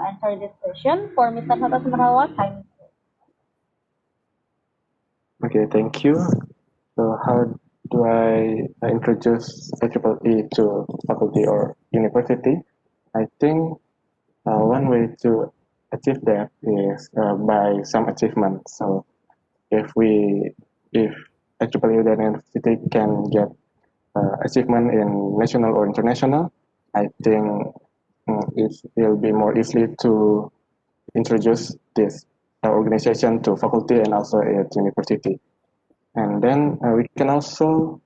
answer this question for Mr. Santos Marawa. Time. Okay, thank you. So how do I introduce IEEE to faculty or university? I think one way to achieve that is by some achievement. So if IEEE University can get achievement in national or international, I think it will be more easily to introduce this organization to faculty and also at university. And then we can also,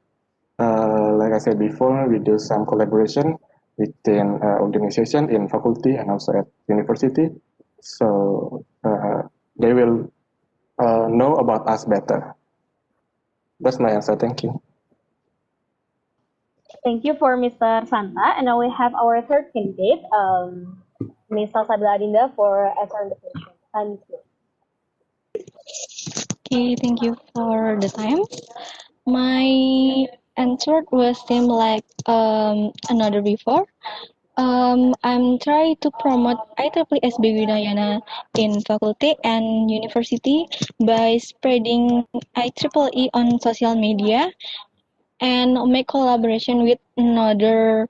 like I said before, we do some collaboration within organization in faculty and also at university. So they will know about us better. That's my answer. Thank you. Thank you for Mr. Santa. And now we have our third candidate, Ms. Salsabila Adinda, for answering the question. Thank you. Okay, thank you for the time. My answer was same like another before. I'm trying to promote IEEE SB Udayana in faculty and university by spreading IEEE on social media and make collaboration with another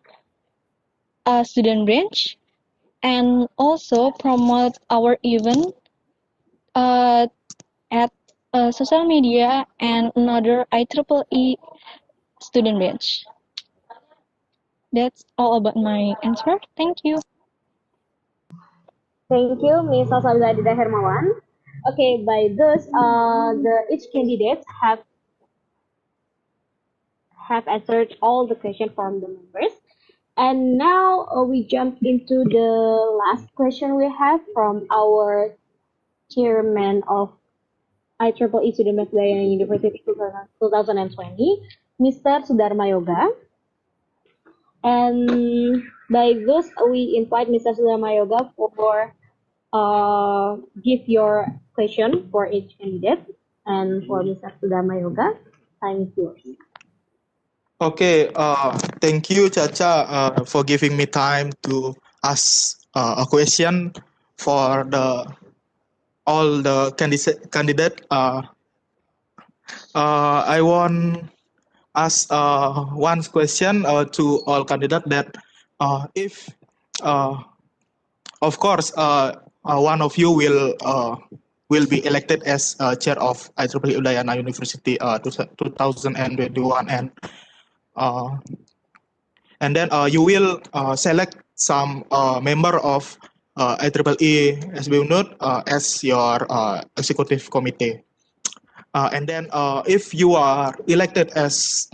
student branch, and also promote our event at social media and another IEEE student branch. That's all about my answer. Thank you. Thank you, Ms. Salsabila Adinda Hermawan. Okay, by this, each candidate have answered all the questions from the members. And now we jump into the last question we have from our chairman of IEEE Student Udayana University 2020, Mr. Sudarma Yoga. And by this, we invite Mr. Sudarma Yoga for give your question for each candidate. And for Mr. Sudarma Yoga, time is yours. Okay, thank you, Chacha, for giving me time to ask a question for all the candidate. I want ask one question to all candidates that if, of course, one of you will be elected as chair of IEEE Udayana University 2021, and then you will select some member of IEEE SB Unud as your executive committee. And then if you are elected as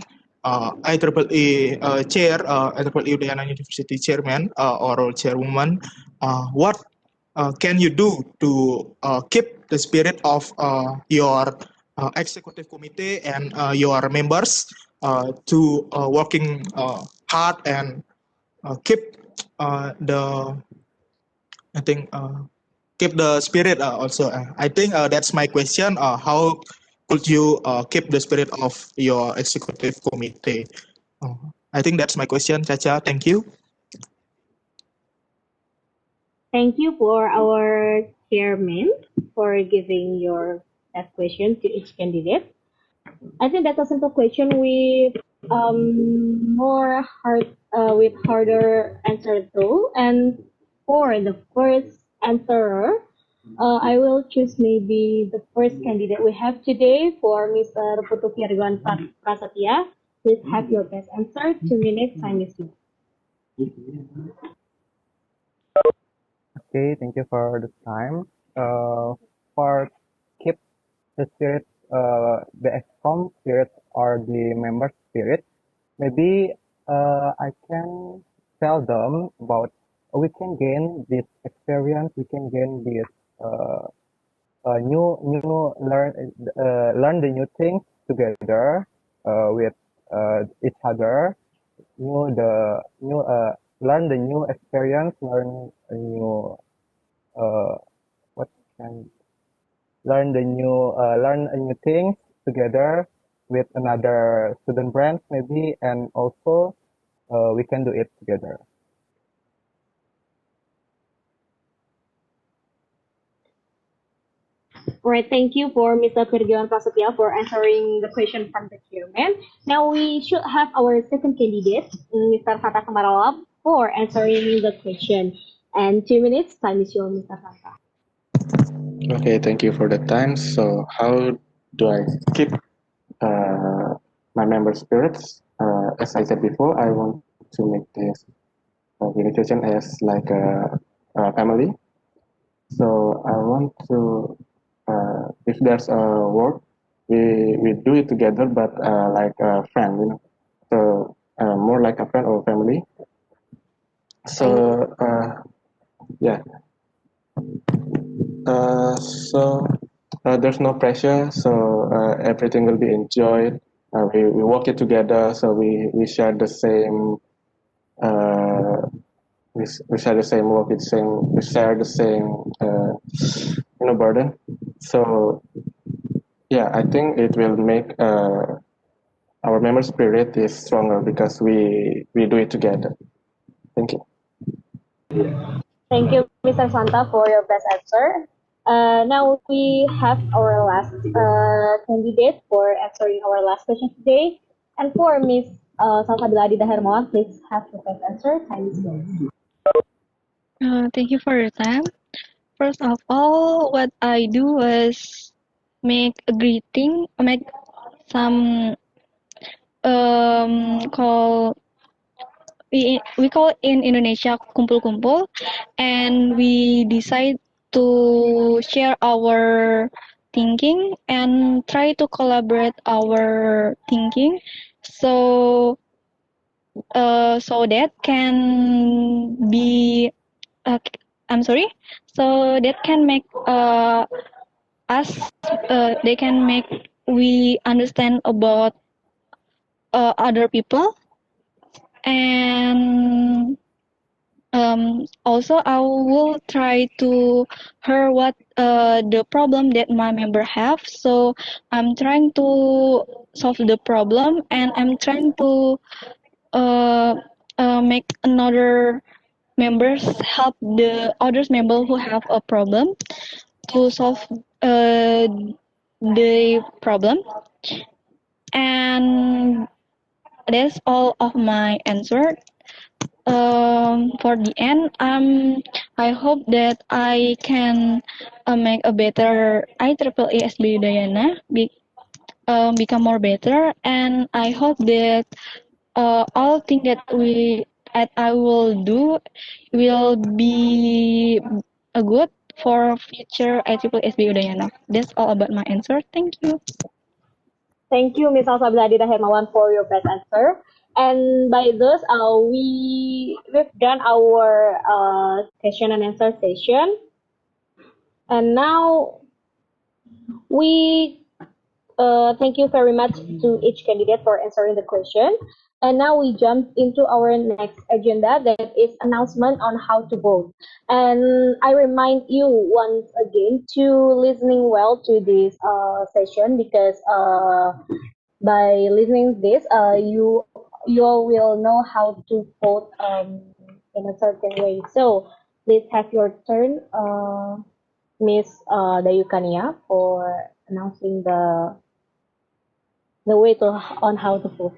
IEEE chair, IEEE Udayana University chairman or chairwoman, what can you do to keep the spirit of your executive committee and your members to working hard and keep keep the spirit also. I think that's my question. How could you keep the spirit of your executive committee? I think that's my question, Chacha. Thank you. Thank you for our chairman for giving your that question to each candidate. I think that's a simple question with with harder answer though. And for the first answerer, I will choose maybe the first candidate we have today for Mr. Putu Virgon Prasetya. Please have your best answer. 2 minutes, time is yours. Okay, thank you for the time. For keep the spirit, the EXCOM spirit or the member spirit, maybe I can tell them about we can gain this experience, we can gain this learn the new things together with each other, learn the new experience, learn a new learn a new things together with another student branch maybe, and also we can do it together. All right, thank you for Mr. Virgon Prasetya for answering the question from the chairman. Now we should have our second candidate, Mr. Santa Kamarawap, for answering the question. And 2 minutes, time is yours, Mr. Santa. Okay, thank you for the time. So how do I keep my member spirits? As I said before, I want to make this organization as like a family. So I want to, if there's a work, we do it together, but like a friend, you know. So more like a friend or family. So yeah. So there's no pressure, so everything will be enjoyed. We work it together, so we share the same we share the same work, we share the same burden. So yeah, I think it will make our member spirit is stronger because we do it together. Thank you. Thank you, Mr. Santa, for your best answer. Now we have our last candidate for answering our last question today. And for Miss Salsabila Adida Hermawan, please have your best answer. Time is yours. Thank you for your time. First of all, what I do was make a greeting, make some call we call in Indonesia kumpul-kumpul, and we decide to share our thinking and try to collaborate our thinking, so so that can be I'm sorry, so that can make us they can make we understand about other people. And also I will try to hear what the problem that my member have, so I'm trying to solve the problem, and I'm trying to make another members help the others member who have a problem to solve the problem. And that's all of my answer. For the end, I hope that I can make a better IEEE SB Udayana, become more better, and I hope that all things that I will do will be a good for future IEEE SB Udayana. That's all about my answer. Thank you. Thank you, Ms. Salsabila Adida Hermawan, for your best answer. And by this, we've done our question and answer session. And now we thank you very much to each candidate for answering the question. And now we jump into our next agenda, that is announcement on how to vote. And I remind you once again to listening well to this session, because by listening this, you will know how to vote in a certain way. So please have your turn, Miss Dayukania, for announcing the way to on how to vote.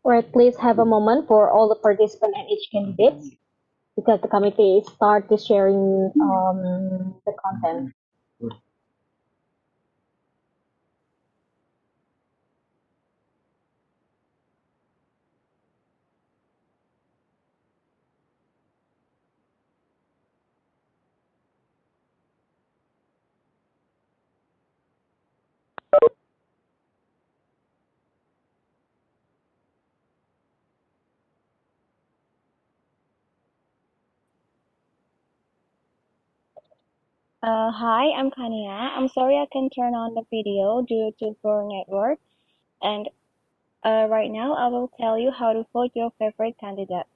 Alright, please have a moment for all the participants and each candidate, because the committee start to sharing the content. Hi, I'm Kania. I'm sorry I can turn on the video due to poor network. And right now I will tell you how to vote your favorite candidate.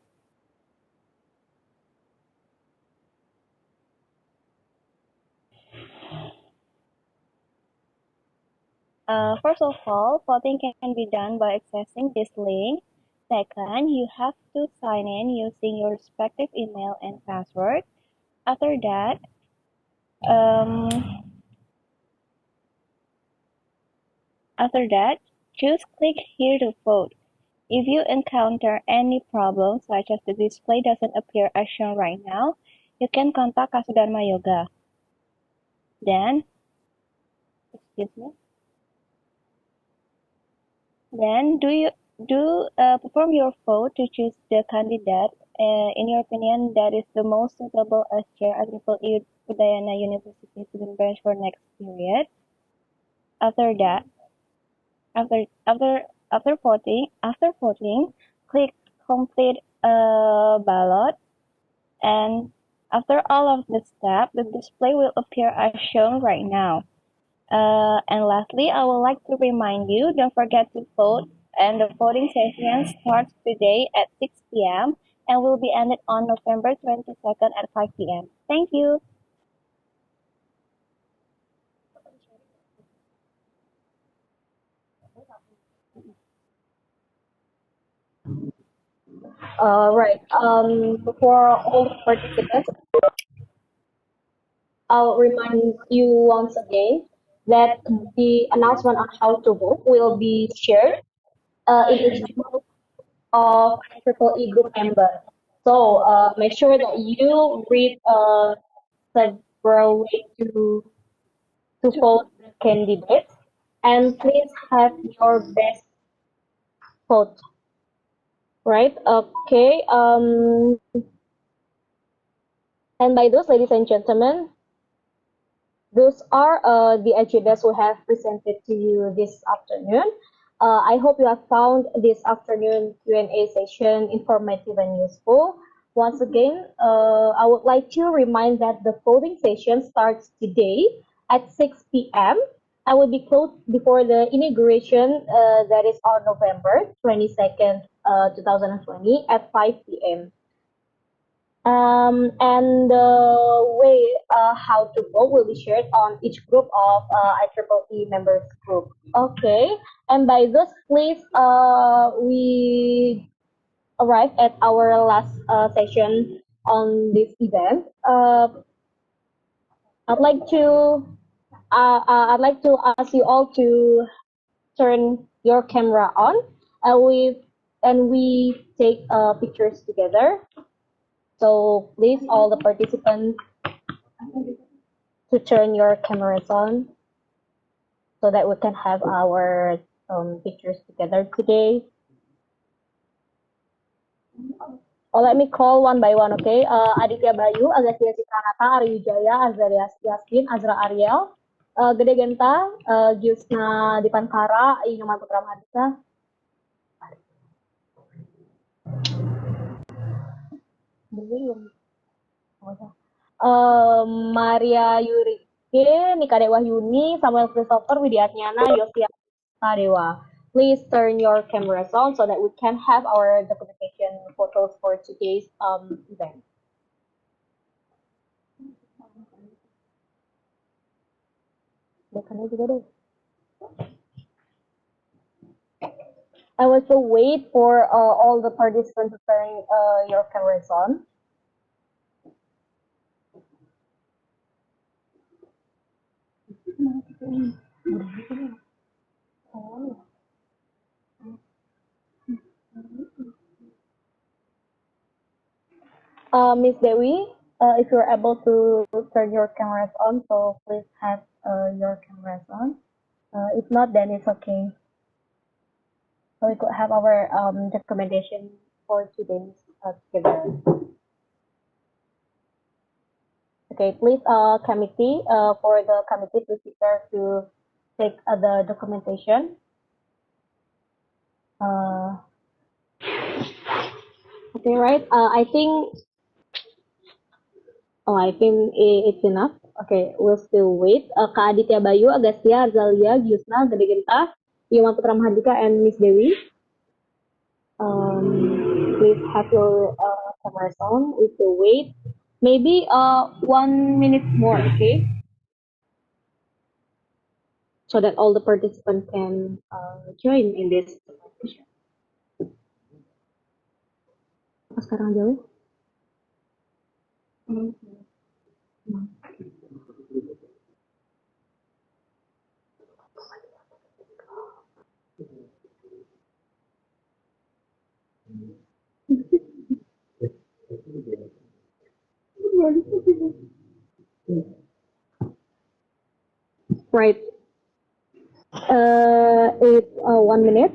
First of all, voting can be done by accessing this link Second, you have to sign in using your respective email and password. After that, um, choose click here to vote. If you encounter any problems, such as the display doesn't appear as shown right now, you can contact Kasudharma Yoga. Then, excuse me. Then perform your vote to choose the candidate in your opinion that is the most suitable as chair at IEEE Udayana University Student Branch for next period. After that, after voting, click complete ballot, and after all of the steps, the display will appear as shown right now. And lastly, I would like to remind you, don't forget to vote, and the voting session starts today at 6 p.m. and will be ended on November 22nd at 5 p.m. Thank you. Right. For all participants, I'll remind you once again that the announcement on how to vote will be shared in each group of IEEE group member. So make sure that you read several ways to vote the candidates, and please have your best vote. Right? Okay. And by those, ladies and gentlemen, those are the agendas we have presented to you this afternoon. I hope you have found this afternoon Q&A session informative and useful. Once again, I would like to remind that the voting session starts today at 6 p.m. I will be closed before the inauguration that is on November 22nd, 2020 at 5 p.m. And the way how to vote will be shared on each group of IEEE members group. Okay, and by this, please, we arrive at our last session on this event. I'd like to ask you all to turn your camera on, and we take pictures together. So please, all the participants, to turn your cameras on so that we can have our pictures together today. Oh, let me call one by one, okay? Aditya Bayu, Agasya Citranata, Ari Wijaya, Azarias Yaskin, Azra Ariel, Gede Genta, Giusna Dipankara, Inuman Putra Mahardika. Maria Yurike, Nikade Wahyuni, Samuel Christopher, Widiatnyana, Yosia Tadewa. Please turn your cameras on so that we can have our documentation photos for today's event. I will still wait for all the participants to turn your cameras on. Miss Dewi, if you're able to turn your cameras on, so please have your cameras on. If not, then it's okay. So we could have our documentation for today's together. Okay, please, committee, for the committee, please prepare to take the documentation. Okay, right. I think it's enough. Okay, we'll still wait. Kak Aditya Bayu, Agasya, Azalia, Giusna, Gede Genta, Yuma Putra Mahardika, and Miss Dewi. Please have your cameras on. We still wait. Maybe 1 minute more, okay? So that all the participants can join in this. Sekarang jauh. Right. It's 1 minute.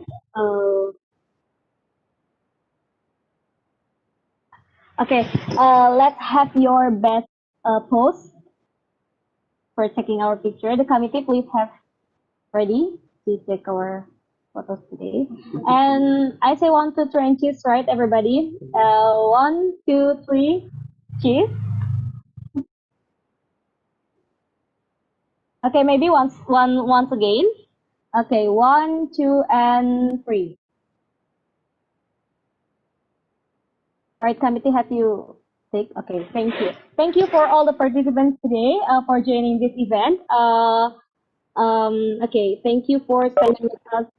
Okay. Let's have your best pose for taking our picture. The committee, please have ready to take our photos today. And I say 1, 2, 3, and cheese, right, everybody? 1, 2, 3, cheese. Okay, maybe once again. Okay, 1, 2, and 3. Right, committee, have you take? Okay, thank you. Thank you for all the participants today for joining this event. Okay, thank you for spending with us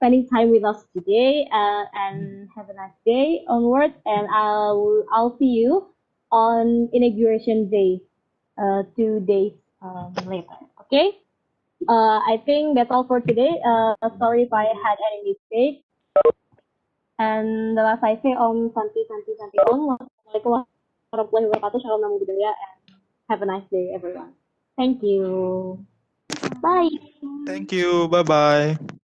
spending time with us today, and have a nice day onwards. And I'll see you on inauguration day, 2 days later. Okay. I think that's all for today. Sorry if I had any mistake. And the last I say, Om Santi Santi Santi Om. Wassalamualaikum warahmatullahi wabarakatuh. Shalom Namo Buddhaya, and have a nice day, everyone. Thank you. Bye. Thank you. Bye bye.